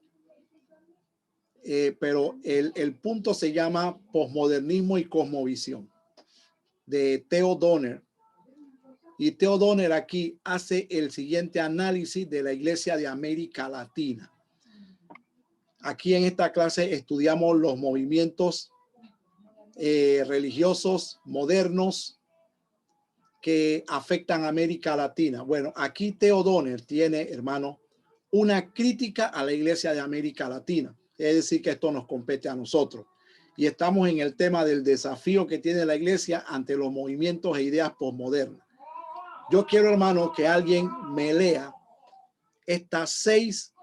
Pero el punto se llama Posmodernismo y Cosmovisión de Theo Donner. Y Theo Donner aquí hace el siguiente análisis de la Iglesia de América Latina. Aquí en esta clase estudiamos los movimientos religiosos modernos que afectan a América Latina. Bueno, aquí Theo Donner tiene, hermano, una crítica a la Iglesia de América Latina. Es decir, que esto nos compete a nosotros. Y estamos en el tema del desafío que tiene la iglesia ante los movimientos e ideas posmodernas. Yo quiero, hermano, que alguien me lea estas 6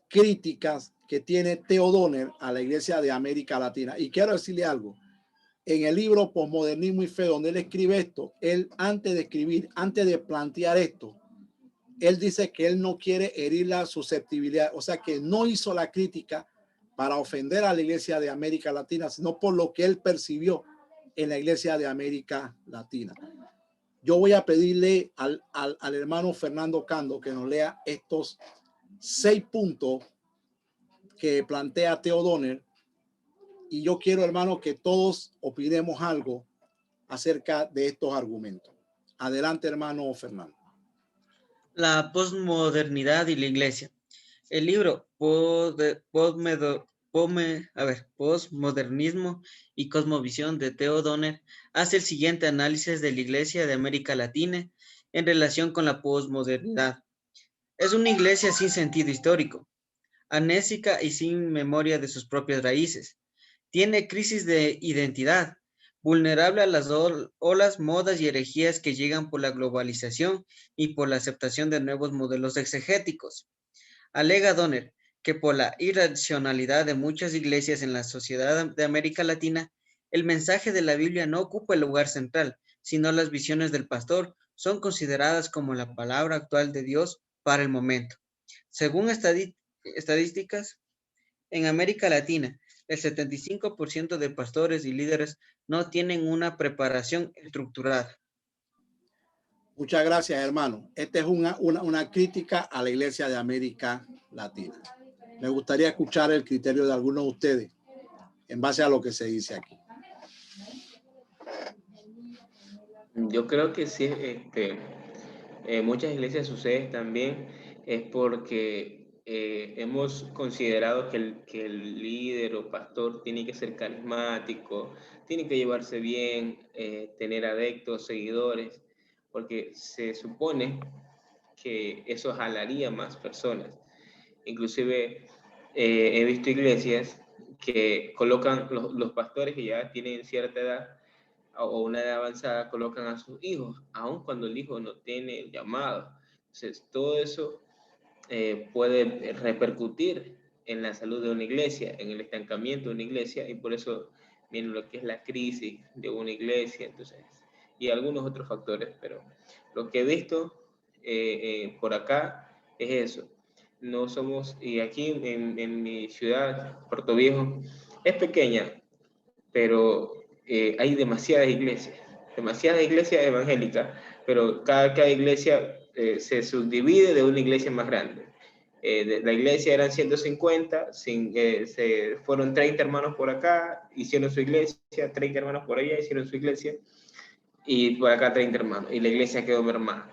críticas que tiene Theo Donner a la iglesia de América Latina. Y quiero decirle algo. En el libro Posmodernismo y Fe, donde él escribe esto, él antes de plantear esto, él dice que él no quiere herir la susceptibilidad. O sea, que no hizo la crítica para ofender a la iglesia de América Latina, sino por lo que él percibió en la iglesia de América Latina. Yo voy a pedirle al hermano Fernando Cando que nos lea estos 6 puntos que plantea Theo Donner. Y yo quiero, hermano, que todos opinemos algo acerca de estos argumentos. Adelante, hermano Fernando. La posmodernidad y la iglesia. El libro Posmodernismo y Cosmovisión de Theo Donner hace el siguiente análisis de la iglesia de América Latina en relación con la posmodernidad. Es una iglesia sin sentido histórico, amnésica y sin memoria de sus propias raíces. Tiene crisis de identidad, vulnerable a las olas, modas y herejías que llegan por la globalización y por la aceptación de nuevos modelos exegéticos. Alega Donner que por la irracionalidad de muchas iglesias en la sociedad de América Latina, el mensaje de la Biblia no ocupa el lugar central, sino las visiones del pastor son consideradas como la palabra actual de Dios para el momento. Según estadísticas, en América Latina, el 75% de pastores y líderes no tienen una preparación estructurada. Muchas gracias, hermano. Esta es una crítica a la iglesia de América Latina. Me gustaría escuchar el criterio de algunos de ustedes en base a lo que se dice aquí. Yo creo que sí, en muchas iglesias sucede también, es porque hemos considerado que el líder o pastor tiene que ser carismático, tiene que llevarse bien, tener adeptos, seguidores, porque se supone que eso jalaría más personas. Inclusive he visto iglesias que colocan los pastores que ya tienen cierta edad o una edad avanzada, colocan a sus hijos, aun cuando el hijo no tiene el llamado. Entonces, todo eso puede repercutir en la salud de una iglesia, en el estancamiento de una iglesia, y por eso viene lo que es la crisis de una iglesia, entonces, y algunos otros factores, pero lo que he visto por acá es eso. No somos, y aquí en mi ciudad, Puerto Viejo, es pequeña, pero hay demasiadas iglesias evangélicas, pero cada iglesia se subdivide de una iglesia más grande. La iglesia eran 150, se fueron 30 hermanos por acá, hicieron su iglesia, 30 hermanos por allá, hicieron su iglesia, y por acá 30 hermanos, y la iglesia quedó mermada.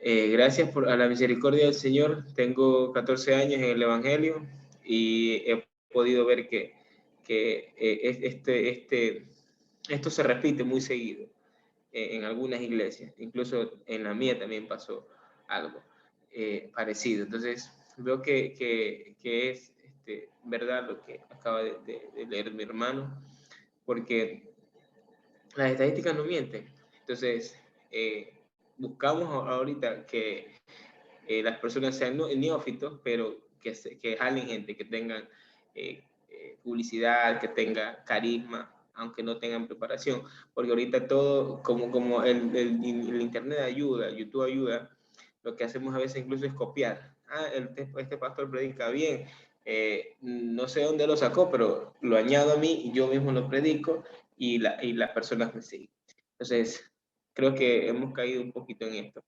Gracias a la misericordia del Señor, tengo 14 años en el Evangelio y he podido ver que esto se repite muy seguido en algunas iglesias, incluso en la mía también pasó algo parecido. Entonces, veo que es verdad lo que acaba de leer mi hermano, porque las estadísticas no mienten. Entonces, buscamos ahorita que las personas sean neófitos, pero que jalen gente, que tengan publicidad, que tenga carisma, aunque no tengan preparación, porque ahorita todo, como el internet ayuda, YouTube ayuda, lo que hacemos a veces incluso es copiar. Este pastor predica bien, no sé dónde lo sacó, pero lo añado a mí y yo mismo lo predico y las personas me siguen. Entonces, creo que hemos caído un poquito en esto.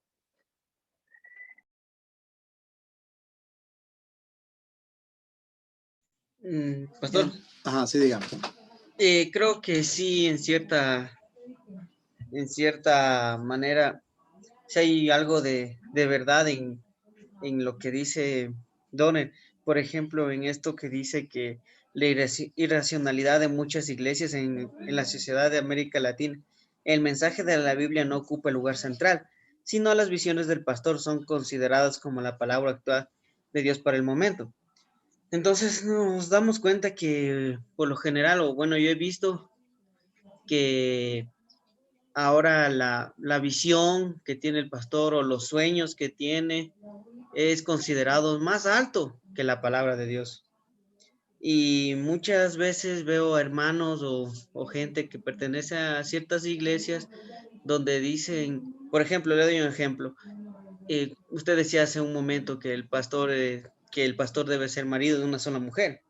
Pastor, Ajá, sí, dígame. creo que sí, en cierta manera, si hay algo de verdad en lo que dice Donner. Por ejemplo, en esto que dice que la irracionalidad de muchas iglesias en la sociedad de América Latina, el mensaje de la Biblia no ocupa el lugar central, sino las visiones del pastor son consideradas como la palabra actual de Dios para el momento. Entonces nos damos cuenta que por lo general, o bueno, yo he visto que ahora la visión que tiene el pastor o los sueños que tiene es considerado más alto que la palabra de Dios. Y muchas veces veo hermanos o gente que pertenece a ciertas iglesias donde dicen, por ejemplo, le doy un ejemplo. Usted decía hace un momento que el pastor debe ser marido de una sola mujer.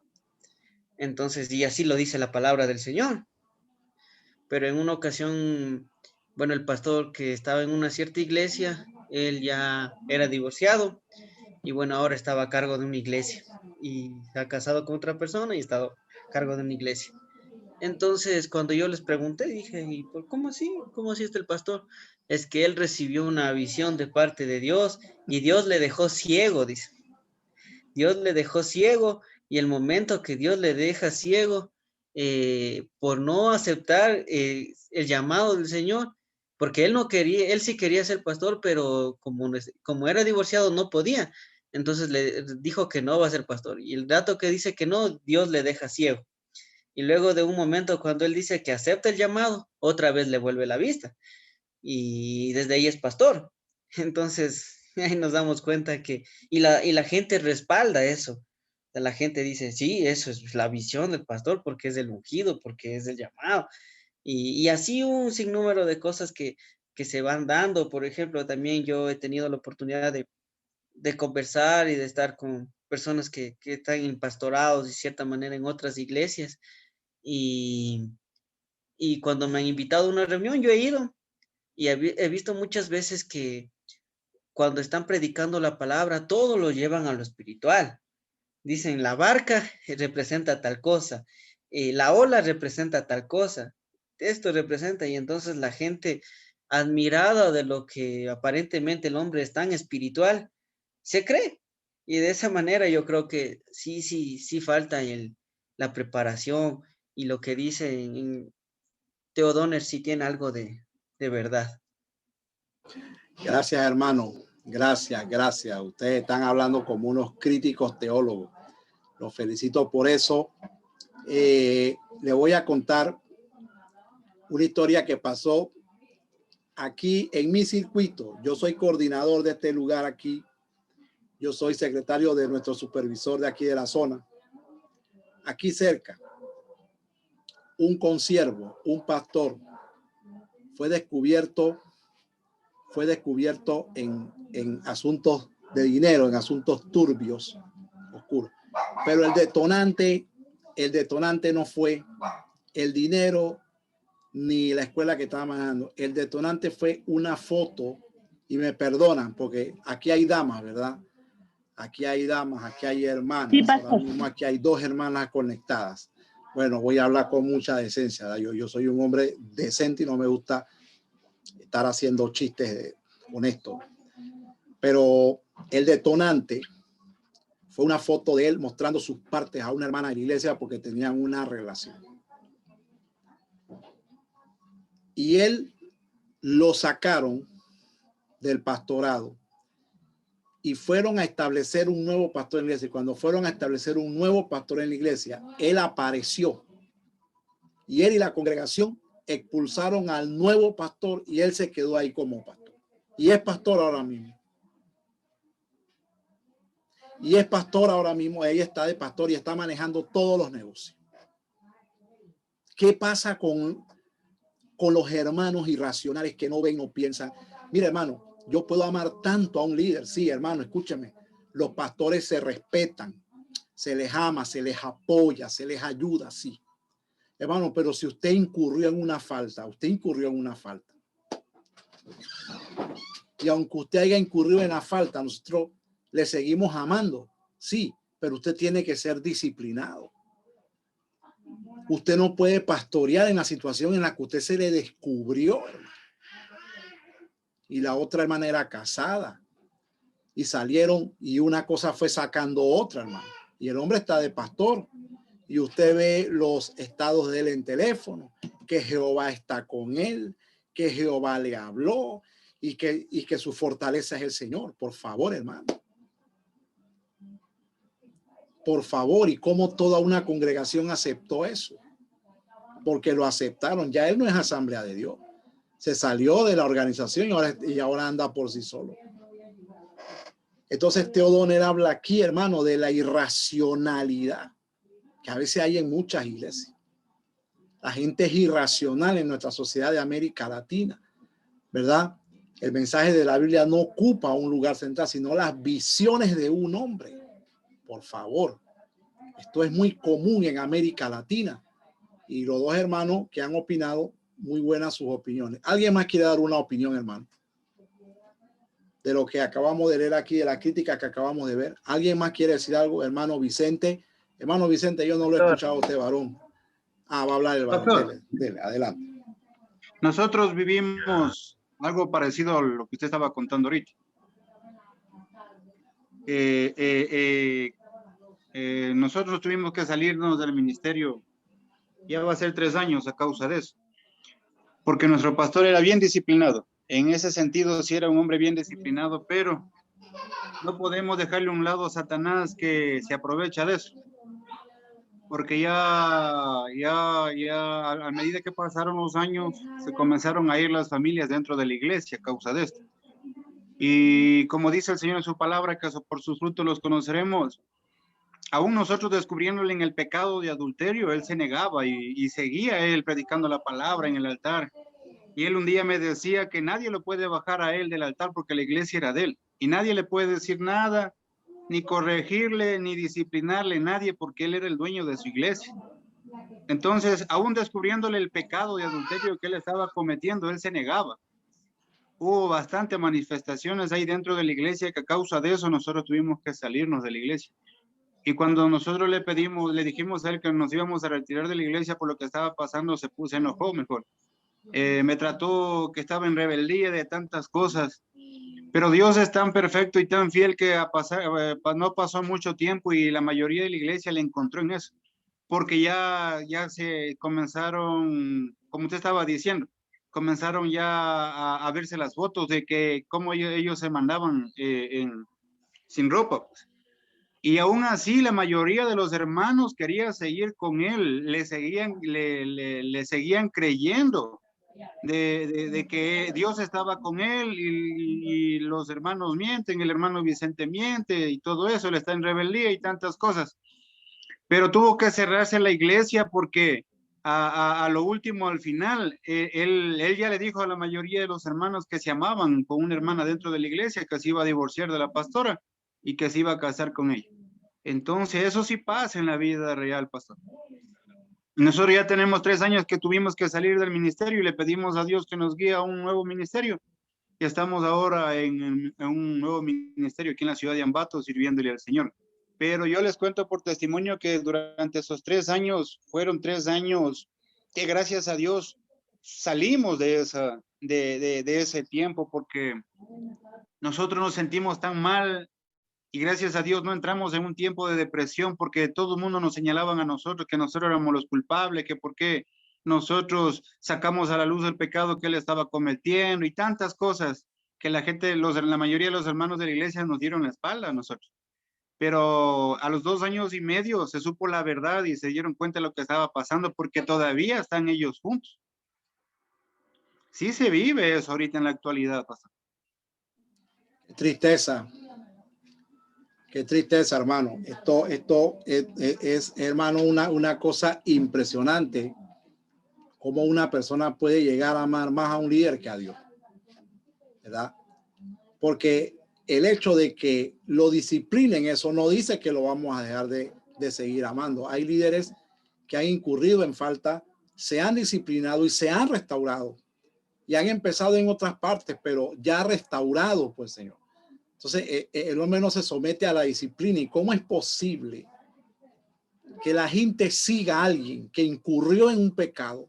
Entonces, y así lo dice la palabra del Señor. Pero en una ocasión, bueno, el pastor que estaba en una cierta iglesia, él ya era divorciado y bueno, ahora estaba a cargo de una iglesia y se ha casado con otra persona y estaba a cargo de una iglesia. Entonces, cuando yo les pregunté, dije, ¿y por cómo así? ¿Cómo así está el pastor? Es que él recibió una visión de parte de Dios y Dios le dejó ciego, dice. Dios le dejó ciego y el momento que Dios le deja ciego, por no aceptar el llamado del Señor, porque él no quería, él sí quería ser pastor, pero como era divorciado no podía. Entonces le dijo que no va a ser pastor. Y el dato que dice que no, Dios le deja ciego. Y luego de un momento, cuando él dice que acepta el llamado, otra vez le vuelve la vista. Y desde ahí es pastor. Entonces, ahí nos damos cuenta que, y la gente respalda eso. La gente dice, sí, eso es la visión del pastor, porque es el ungido, porque es el llamado. Y así un sinnúmero de cosas que se van dando. Por ejemplo, también yo he tenido la oportunidad de conversar y de estar con personas que están en pastorados de cierta manera en otras iglesias. Y cuando me han invitado a una reunión, yo he ido y he visto muchas veces que cuando están predicando la palabra, todo lo llevan a lo espiritual. Dicen, la barca representa tal cosa, la ola representa tal cosa, esto representa, y entonces la gente, admirada de lo que aparentemente el hombre es tan espiritual, se cree. Y de esa manera yo creo que sí falta la preparación, y lo que dice en Theo Donner sí tiene algo de verdad. Gracias, hermano. Gracias. Ustedes están hablando como unos críticos teólogos. Los felicito por eso. Le voy a contar una historia que pasó aquí en mi circuito. Yo soy coordinador de este lugar aquí. Yo soy secretario de nuestro supervisor de aquí de la zona. Aquí cerca, un consiervo, un pastor, fue descubierto en asuntos de dinero, en asuntos turbios, oscuros. Pero el detonante no fue el dinero ni la escuela que estaba manejando. El detonante fue una foto, y me perdonan porque aquí hay damas, ¿verdad? Aquí hay damas, aquí hay hermanas. Sí, ahora pastor. mismo aquí hay 2 hermanas conectadas. Bueno, voy a hablar con mucha decencia, ¿verdad? Yo soy un hombre decente y no me gusta estar haciendo chistes honestos. Pero el detonante fue una foto de él mostrando sus partes a una hermana de la iglesia porque tenían una relación. Y él lo sacaron del pastorado y fueron a establecer un nuevo pastor en la iglesia. Y cuando fueron a establecer un nuevo pastor en la iglesia, él apareció. Y él y la congregación expulsaron al nuevo pastor y él se quedó ahí como pastor. Y es pastor ahora mismo. Ella está de pastor y está manejando todos los negocios. ¿Qué pasa con los hermanos irracionales que no ven o piensan? Mira, hermano, yo puedo amar tanto a un líder. Sí, hermano, escúchame. Los pastores se respetan, se les ama, se les apoya, se les ayuda, sí. Hermano, pero si usted incurrió en una falta, y aunque usted haya incurrido en la falta, nosotros le seguimos amando, sí, pero usted tiene que ser disciplinado. Usted no puede pastorear en la situación en la que usted se le descubrió. Y la otra hermana era casada. Y salieron y una cosa fue sacando otra, hermano. Y el hombre está de pastor. Y usted ve los estados de él en teléfono, que Jehová está con él, que Jehová le habló y que su fortaleza es el Señor. Por favor, hermano. Por favor, y cómo toda una congregación aceptó eso. Porque lo aceptaron. Ya él no es Asamblea de Dios. Se salió de la organización y ahora anda por sí solo. Entonces Theo Donner habla aquí, hermano, de la irracionalidad que a veces hay en muchas iglesias. La gente es irracional en nuestra sociedad de América Latina, ¿verdad? El mensaje de la Biblia no ocupa un lugar central, sino las visiones de un hombre. Por favor, esto es muy común en América Latina. Y los 2 hermanos que han opinado, muy buenas sus opiniones. ¿Alguien más quiere dar una opinión, hermano? De lo que acabamos de leer aquí, de la crítica que acabamos de ver. ¿Alguien más quiere decir algo? Hermano Vicente. Hermano Vicente, yo no lo he escuchado a usted, varón. Va a hablar el varón. Dele, adelante. Nosotros vivimos algo parecido a lo que usted estaba contando ahorita. Nosotros tuvimos que salirnos del ministerio, ya va a ser 3 años a causa de eso, porque nuestro pastor era bien disciplinado. En ese sentido, sí era un hombre bien disciplinado, pero no podemos dejarle a un lado a Satanás que se aprovecha de eso. Porque ya a medida que pasaron los años, se comenzaron a ir las familias dentro de la iglesia a causa de esto. Y como dice el Señor en su palabra, que por sus frutos los conoceremos. Aún nosotros descubriéndole en el pecado de adulterio, él se negaba y seguía él predicando la palabra en el altar. Y él un día me decía que nadie lo puede bajar a él del altar porque la iglesia era de él. Y nadie le puede decir nada, ni corregirle, ni disciplinarle, nadie, porque él era el dueño de su iglesia. Entonces, aún descubriéndole el pecado de adulterio que él estaba cometiendo, él se negaba. Hubo bastantes manifestaciones ahí dentro de la iglesia que a causa de eso nosotros tuvimos que salirnos de la iglesia. Y cuando nosotros le pedimos, le dijimos a él que nos íbamos a retirar de la iglesia por lo que estaba pasando, se enojó mejor. Me trató que estaba en rebeldía de tantas cosas. Pero Dios es tan perfecto y tan fiel que no pasó mucho tiempo y la mayoría de la iglesia le encontró en eso. Porque ya se comenzaron, como usted estaba diciendo, comenzaron ya a verse las fotos de que cómo ellos se mandaban sin ropa. Y aún así la mayoría de los hermanos quería seguir con él, le seguían creyendo de que Dios estaba con él y los hermanos mienten, el hermano Vicente miente y todo eso, él está en rebeldía y tantas cosas. Pero tuvo que cerrarse la iglesia porque a lo último, al final, él ya le dijo a la mayoría de los hermanos que se amaban con una hermana dentro de la iglesia, que se iba a divorciar de la pastora y que se iba a casar con ella. Entonces, eso sí pasa en la vida real, pastor. Nosotros ya tenemos 3 años que tuvimos que salir del ministerio y le pedimos a Dios que nos guíe a un nuevo ministerio. Y estamos ahora en un nuevo ministerio aquí en la ciudad de Ambato, sirviéndole al Señor. Pero yo les cuento por testimonio que durante esos 3 años, fueron 3 años que gracias a Dios salimos de ese tiempo, porque nosotros nos sentimos tan mal y gracias a Dios no entramos en un tiempo de depresión, porque todo el mundo nos señalaban a nosotros que nosotros éramos los culpables, que por qué nosotros sacamos a la luz el pecado que él estaba cometiendo y tantas cosas que la gente, la mayoría de los hermanos de la iglesia nos dieron la espalda a nosotros. Pero a los 2 años y medio se supo la verdad y se dieron cuenta de lo que estaba pasando, porque todavía están ellos juntos. Sí se vive eso ahorita en la actualidad, pastor. Tristeza. Qué tristeza, hermano. Esto es, hermano, una cosa impresionante. Cómo una persona puede llegar a amar más a un líder que a Dios, ¿verdad? Porque el hecho de que lo disciplinen, eso no dice que lo vamos a dejar de seguir amando. Hay líderes que han incurrido en falta, se han disciplinado y se han restaurado. Y han empezado en otras partes, pero ya restaurado, pues, Señor. Entonces, el hombre no se somete a la disciplina. ¿Y cómo es posible que la gente siga a alguien que incurrió en un pecado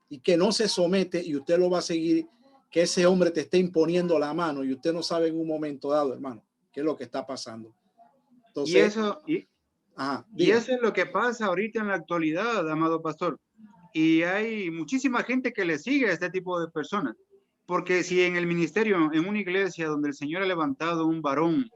y que no se somete y usted lo va a seguir, que ese hombre te esté imponiendo la mano y usted no sabe en un momento dado, hermano, qué es lo que está pasando? Entonces, y eso es lo que pasa ahorita en la actualidad, amado pastor. Y hay muchísima gente que le sigue a este tipo de personas. Porque si en el ministerio, en una iglesia donde el Señor ha levantado un varón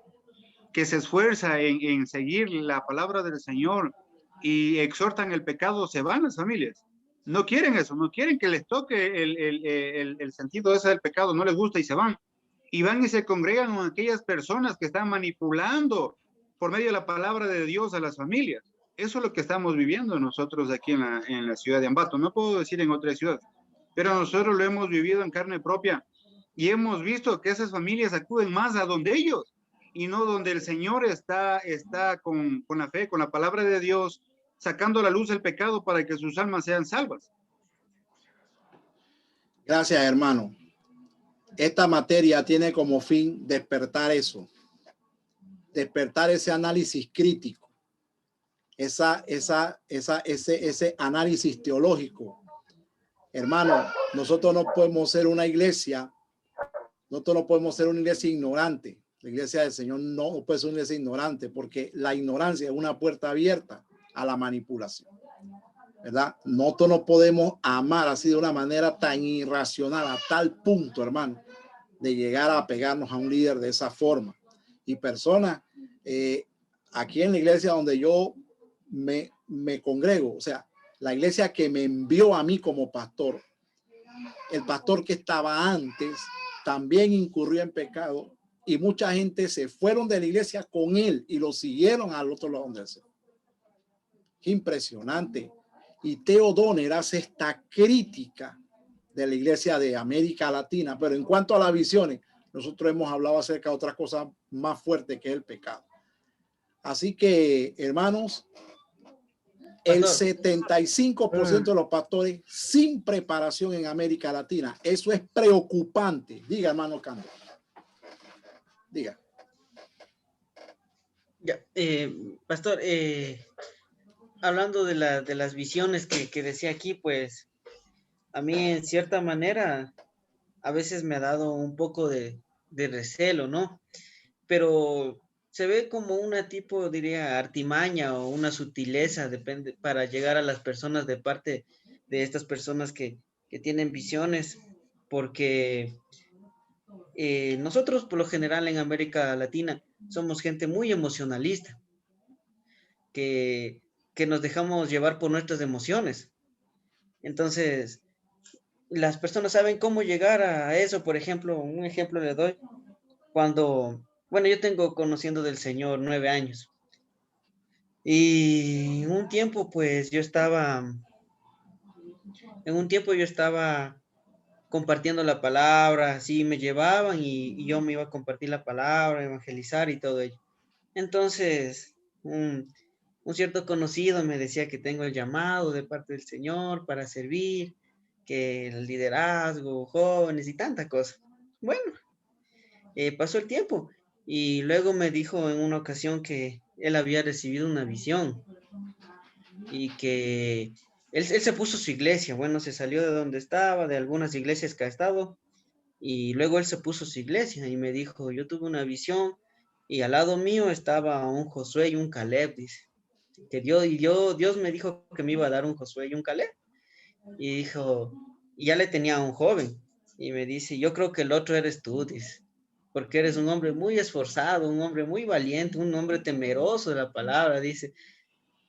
que se esfuerza en seguir la palabra del Señor y exhortan el pecado, se van las familias. No quieren eso, no quieren que les toque el sentido ese del pecado, no les gusta y se van. Y van y se congregan con aquellas personas que están manipulando por medio de la palabra de Dios a las familias. Eso es lo que estamos viviendo nosotros aquí en la ciudad de Ambato. No puedo decir en otras ciudades, pero nosotros lo hemos vivido en carne propia y hemos visto que esas familias acuden más a donde ellos y no donde el Señor está con la fe, con la palabra de Dios, sacando a la luz el pecado para que sus almas sean salvas. Gracias, hermano. Esta materia tiene como fin despertar eso, despertar ese análisis crítico, ese análisis teológico. Hermano, nosotros no podemos ser una iglesia, ignorante. La iglesia del Señor no puede ser una iglesia ignorante, porque la ignorancia es una puerta abierta a la manipulación, ¿verdad? Nosotros no podemos amar así de una manera tan irracional, a tal punto, hermano, de llegar a pegarnos a un líder de esa forma. Y personas, aquí en la iglesia donde yo me congrego, o sea, la iglesia que me envió a mí como pastor, el pastor que estaba antes también incurrió en pecado y mucha gente se fueron de la iglesia con él y lo siguieron al otro lado donde se. Qué impresionante. Y Theo Donner hace esta crítica de la iglesia de América Latina, pero en cuanto a las visiones, nosotros hemos hablado acerca de otras cosas más fuertes que el pecado. Así que, hermanos, el 75% de los pastores sin preparación en América Latina. Eso es preocupante. Diga, hermano Cando. Diga. Ya, Pastor, hablando de las visiones que decía aquí, pues a mí en cierta manera a veces me ha dado un poco de recelo, ¿no? Pero se ve como una tipo, diría, artimaña o una sutileza, depende, para llegar a las personas de parte de estas personas que tienen visiones, porque nosotros por lo general en América Latina somos gente muy emocionalista, que, que nos dejamos llevar por nuestras emociones. Entonces, las personas saben cómo llegar a eso. Por ejemplo, un ejemplo le doy. Cuando, bueno, yo tengo conociendo del Señor 9 años. Y en un tiempo yo estaba compartiendo la palabra, así me llevaban y yo me iba a compartir la palabra, evangelizar y todo ello. Entonces, un cierto conocido me decía que tengo el llamado de parte del Señor para servir, que el liderazgo, jóvenes y tanta cosa. Bueno, pasó el tiempo y luego me dijo en una ocasión que él había recibido una visión y que él se puso su iglesia. Bueno, se salió de donde estaba, de algunas iglesias que ha estado, y luego él se puso su iglesia y me dijo, yo tuve una visión y al lado mío estaba un Josué y un Caleb, dice, que Dios me dijo que me iba a dar un Josué y un Caleb. Y dijo, y ya le tenía a un joven. Y me dice, yo creo que el otro eres tú, dice, porque eres un hombre muy esforzado, un hombre muy valiente, un hombre temeroso de la palabra, dice,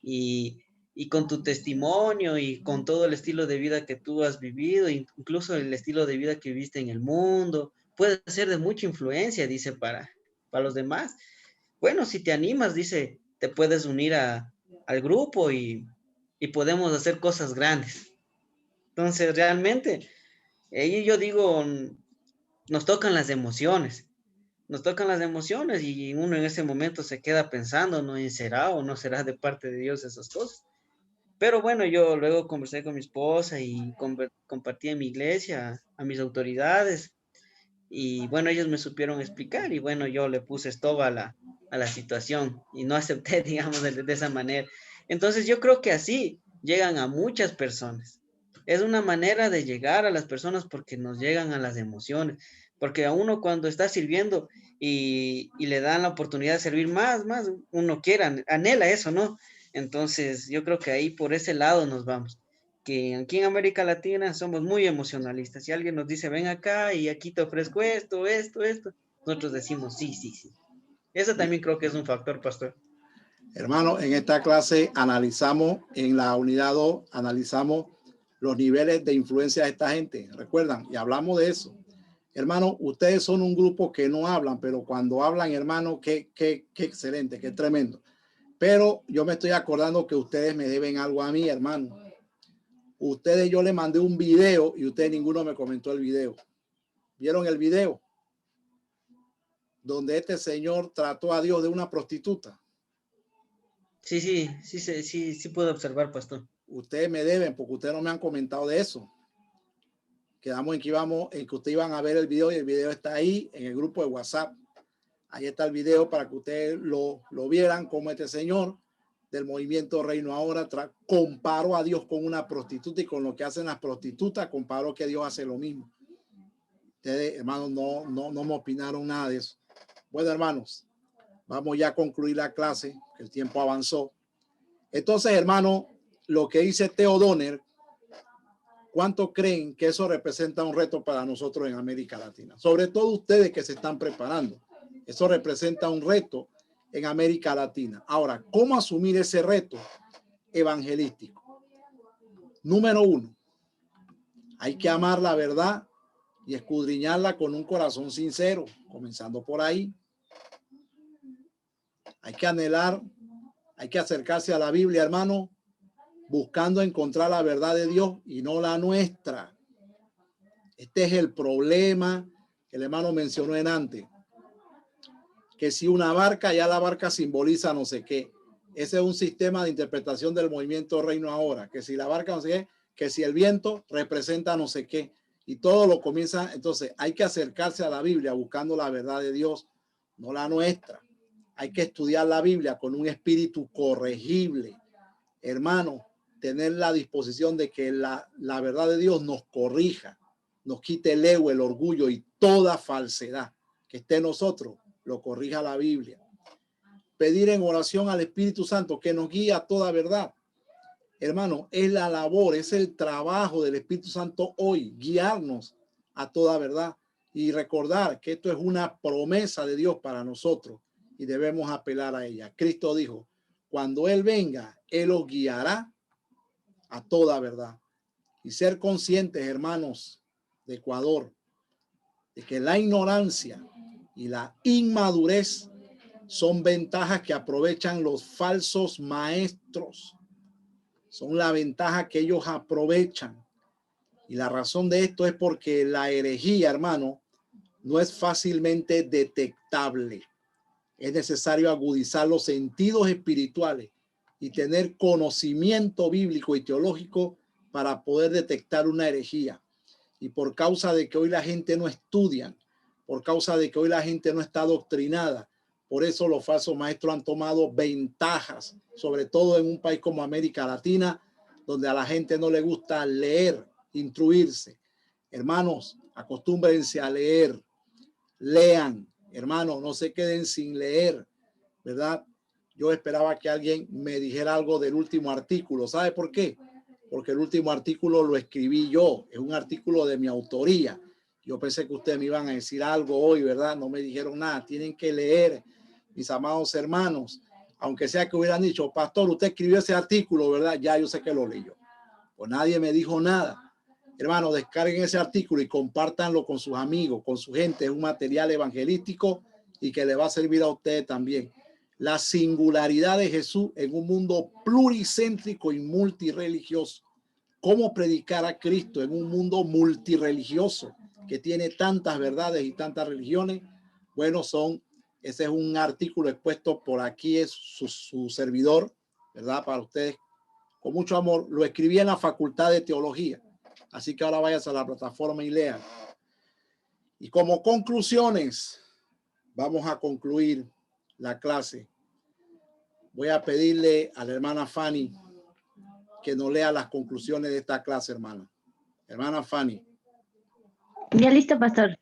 y, y con tu testimonio y con todo el estilo de vida que tú has vivido, incluso el estilo de vida que viviste en el mundo, puede ser de mucha influencia, dice, para los demás. Bueno, si te animas, dice, te puedes unir al grupo y podemos hacer cosas grandes. Entonces, realmente, yo digo, nos tocan las emociones. Nos tocan las emociones y uno en ese momento se queda pensando, ¿no? ¿Y será o no será de parte de Dios esas cosas? Pero bueno, yo luego conversé con mi esposa y compartí en mi iglesia a mis autoridades y bueno, ellos me supieron explicar y bueno, yo le puse stop a la situación y no acepté, digamos, de esa manera. Entonces yo creo que así llegan a muchas personas. Es una manera de llegar a las personas porque nos llegan a las emociones, porque a uno cuando está sirviendo y le dan la oportunidad de servir más, uno quiere, anhela eso, ¿no? Entonces yo creo que ahí por ese lado nos vamos que aquí en América Latina somos muy emocionalistas. Si alguien nos dice, ven acá y aquí te ofrezco esto, nosotros decimos sí, sí, sí. Eso también creo que es un factor, pastor. Hermano, en esta clase analizamos, en la unidad 2, analizamos los niveles de influencia de esta gente. ¿Recuerdan? Y hablamos de eso. Hermano, ustedes son un grupo que no hablan, pero cuando hablan, hermano, qué excelente, qué tremendo. Pero yo me estoy acordando que ustedes me deben algo a mí, hermano. Ustedes, yo le mandé un video y ustedes ninguno me comentó el video. ¿Vieron el video? Donde este señor trató a Dios de una prostituta. Sí puedo observar, pastor. Ustedes me deben porque ustedes no me han comentado de eso. Quedamos en que ustedes iban a ver el video y el video está ahí en el grupo de WhatsApp. Ahí está el video para que ustedes lo vieran como este señor del movimiento Reino Ahora comparó a Dios con una prostituta y con lo que hacen las prostitutas, comparó que Dios hace lo mismo. Ustedes, hermanos, no me opinaron nada de eso. Bueno, hermanos, vamos ya a concluir la clase, que el tiempo avanzó. Entonces, hermano, lo que dice Theo Donner, ¿cuánto creen que eso representa un reto para nosotros en América Latina? Sobre todo ustedes que se están preparando. Eso representa un reto en América Latina. Ahora, ¿cómo asumir ese reto evangelístico? Número 1, hay que amar la verdad y escudriñarla con un corazón sincero, comenzando por ahí. Hay que anhelar, hay que acercarse a la Biblia, hermano, buscando encontrar la verdad de Dios y no la nuestra. Este es el problema que el hermano mencionó en antes. Que si una barca, ya la barca simboliza no sé qué. Ese es un sistema de interpretación del movimiento Reino Ahora. Que si la barca no sé qué, que si el viento representa no sé qué. Y todo lo comienza. Entonces hay que acercarse a la Biblia buscando la verdad de Dios, no la nuestra. Hay que estudiar la Biblia con un espíritu corregible. Hermano, tener la disposición de que la verdad de Dios nos corrija, nos quite el ego, el orgullo y toda falsedad que esté en nosotros, lo corrija la Biblia. Pedir en oración al Espíritu Santo que nos guíe a toda verdad. Hermano, es la labor, es el trabajo del Espíritu Santo hoy, guiarnos a toda verdad y recordar que esto es una promesa de Dios para nosotros y debemos apelar a ella. Cristo dijo, cuando Él venga, Él os guiará a toda verdad. Y ser conscientes, hermanos de Ecuador, de que la ignorancia y la inmadurez son ventajas que aprovechan los falsos maestros. Son la ventaja que ellos aprovechan. Y la razón de esto es porque la herejía, hermano, no es fácilmente detectable. Es necesario agudizar los sentidos espirituales y tener conocimiento bíblico y teológico para poder detectar una herejía. Y por causa de que hoy la gente no estudia, por causa de que hoy la gente no está adoctrinada, por eso los falsos maestros han tomado ventajas, sobre todo en un país como América Latina, donde a la gente no le gusta leer, instruirse. Hermanos, acostúmbrense a leer, lean, hermanos, no se queden sin leer, ¿verdad? Yo esperaba que alguien me dijera algo del último artículo. ¿Sabe por qué? Porque el último artículo lo escribí yo, es un artículo de mi autoría. Yo pensé que ustedes me iban a decir algo hoy, ¿verdad? No me dijeron nada. Tienen que leer, mis amados hermanos, aunque sea que hubieran dicho, pastor, usted escribió ese artículo, ¿verdad? Ya yo sé que lo leyó. Pues nadie me dijo nada. Hermano, descarguen ese artículo y compártanlo con sus amigos, con su gente. Es un material evangelístico y que le va a servir a ustedes también. La singularidad de Jesús en un mundo pluricéntrico y multireligioso. ¿Cómo predicar a Cristo en un mundo multireligioso que tiene tantas verdades y tantas religiones? Bueno, ese es un artículo expuesto por aquí, es su servidor, ¿verdad? Para ustedes, con mucho amor. Lo escribí en la Facultad de Teología. Así que ahora vayas a la plataforma y lean. Y como conclusiones, vamos a concluir la clase. Voy a pedirle a la hermana Fanny que nos lea las conclusiones de esta clase, hermana. Hermana Fanny. Ya listo, pastor.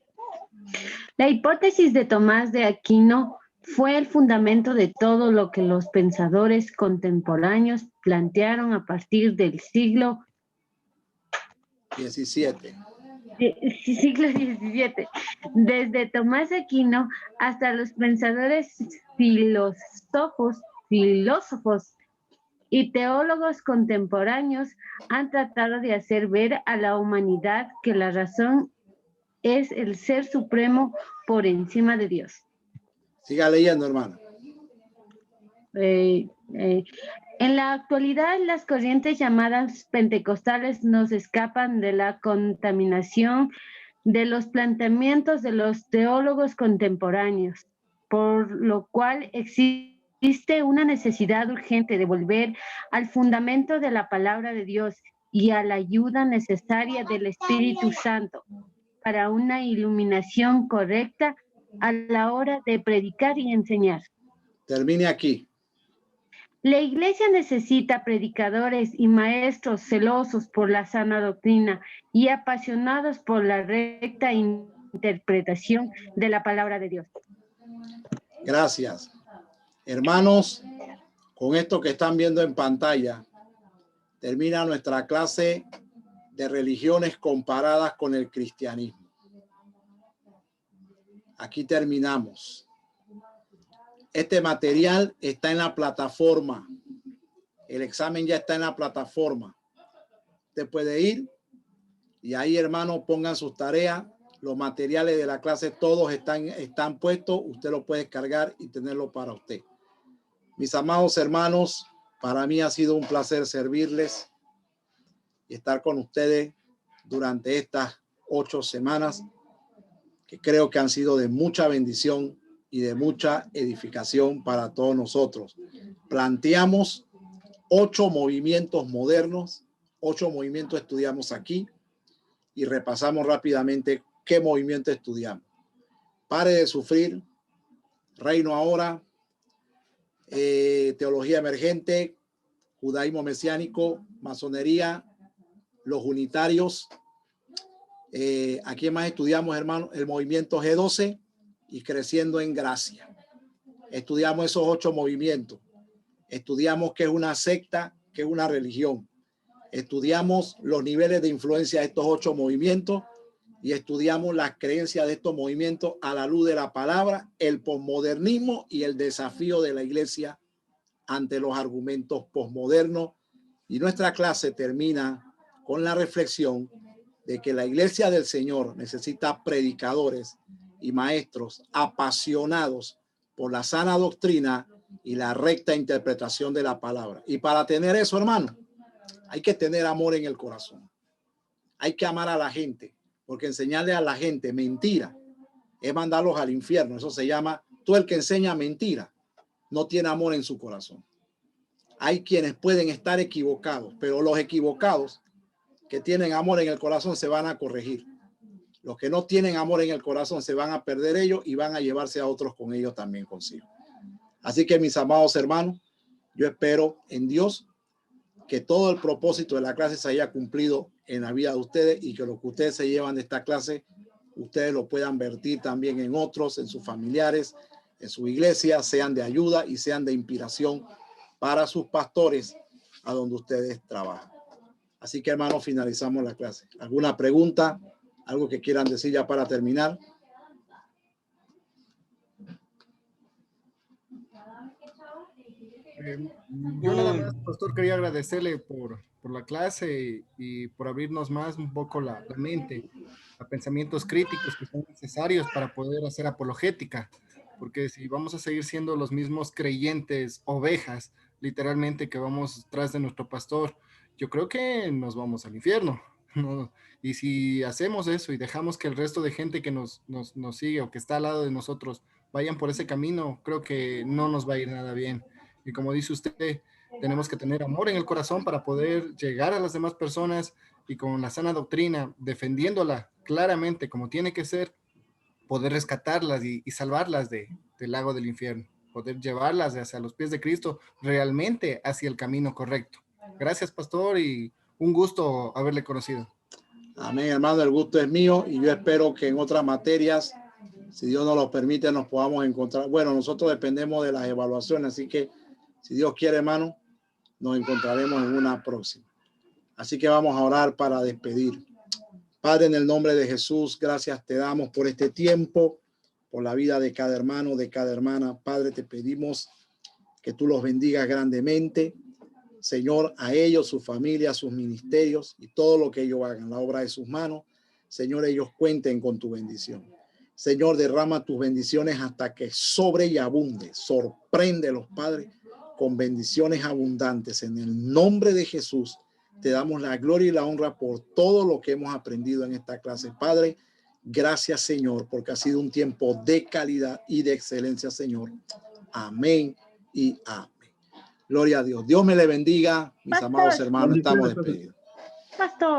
La hipótesis de Tomás de Aquino fue el fundamento de todo lo que los pensadores contemporáneos plantearon a partir del siglo XVII. Siglo XVII. Desde Tomás de Aquino hasta los pensadores filósofos y teólogos contemporáneos han tratado de hacer ver a la humanidad que la razón es el ser supremo por encima de Dios. Siga leyendo, hermano. En la actualidad, las corrientes llamadas pentecostales nos escapan de la contaminación de los planteamientos de los teólogos contemporáneos, por lo cual existe una necesidad urgente de volver al fundamento de la palabra de Dios y a la ayuda necesaria del Espíritu Santo para una iluminación correcta a la hora de predicar y enseñar. Termine aquí. La Iglesia necesita predicadores y maestros celosos por la sana doctrina y apasionados por la recta interpretación de la palabra de Dios. Gracias. Hermanos, con esto que están viendo en pantalla, termina nuestra clase de religiones comparadas con el cristianismo. Aquí terminamos. Este material está en la plataforma. El examen ya está en la plataforma. Usted puede ir y ahí, hermano, pongan sus tareas. Los materiales de la clase, todos están puestos. Usted lo puede descargar y tenerlo para usted. Mis amados hermanos, para mí ha sido un placer servirles y estar con ustedes durante estas 8 semanas que creo que han sido de mucha bendición y de mucha edificación para todos nosotros. Planteamos 8 movimientos modernos, 8 movimientos estudiamos aquí y repasamos rápidamente qué movimiento estudiamos. Pare de sufrir, Reino Ahora, teología emergente, judaísmo mesiánico, masonería, los unitarios. Aquí más estudiamos, hermano, el movimiento G12 y creciendo en gracia. Estudiamos esos 8 movimientos. Estudiamos qué es una secta, qué es una religión. Estudiamos los niveles de influencia de estos 8 movimientos y estudiamos las creencias de estos movimientos a la luz de la palabra, el posmodernismo y el desafío de la iglesia ante los argumentos posmodernos. Y nuestra clase termina con la reflexión de que la iglesia del Señor necesita predicadores y maestros apasionados por la sana doctrina y la recta interpretación de la palabra. Y para tener eso, hermano, hay que tener amor en el corazón. Hay que amar a la gente, porque enseñarle a la gente mentira es mandarlos al infierno. Eso se llama, tú el que enseña mentira no tiene amor en su corazón. Hay quienes pueden estar equivocados, pero los equivocados que tienen amor en el corazón se van a corregir. Los que no tienen amor en el corazón se van a perder ellos y van a llevarse a otros con ellos también consigo. Así que, mis amados hermanos, yo espero en Dios que todo el propósito de la clase se haya cumplido en la vida de ustedes y que lo que ustedes se llevan de esta clase, ustedes lo puedan vertir también en otros, en sus familiares, en su iglesia, sean de ayuda y sean de inspiración para sus pastores a donde ustedes trabajan. Así que, hermanos, finalizamos la clase. ¿Alguna pregunta? ¿Algo que quieran decir ya para terminar? Yo nada más, pastor, quería agradecerle por la clase y por abrirnos más un poco la mente a pensamientos críticos que son necesarios para poder hacer apologética, porque si vamos a seguir siendo los mismos creyentes ovejas, literalmente, que vamos tras de nuestro pastor, yo creo que nos vamos al infierno, ¿no? Y si hacemos eso y dejamos que el resto de gente que nos sigue o que está al lado de nosotros vayan por ese camino, creo que no nos va a ir nada bien. Y como dice usted, tenemos que tener amor en el corazón para poder llegar a las demás personas y con la sana doctrina, defendiéndola claramente como tiene que ser, poder rescatarlas y salvarlas del lago del infierno, poder llevarlas hacia los pies de Cristo, realmente hacia el camino correcto. Gracias, pastor, y un gusto haberle conocido. Amén, hermano, el gusto es mío y yo espero que en otras materias, si Dios nos lo permite, nos podamos encontrar. Bueno, nosotros dependemos de las evaluaciones, así que si Dios quiere, hermano, nos encontraremos en una próxima. Así que vamos a orar para despedir. Padre, en el nombre de Jesús, gracias te damos por este tiempo, por la vida de cada hermano, de cada hermana. Padre, te pedimos que tú los bendigas grandemente. Señor, a ellos, su familia, sus ministerios y todo lo que ellos hagan, la obra de sus manos. Señor, ellos cuenten con tu bendición. Señor, derrama tus bendiciones hasta que sobre y abunde. Sorpréndelos, Padre, con bendiciones abundantes. En el nombre de Jesús, te damos la gloria y la honra por todo lo que hemos aprendido en esta clase. Padre, gracias, Señor, porque ha sido un tiempo de calidad y de excelencia, Señor. Amén y amén. Gloria a Dios. Dios me le bendiga, mis amados hermanos. Estamos despedidos. Pastor.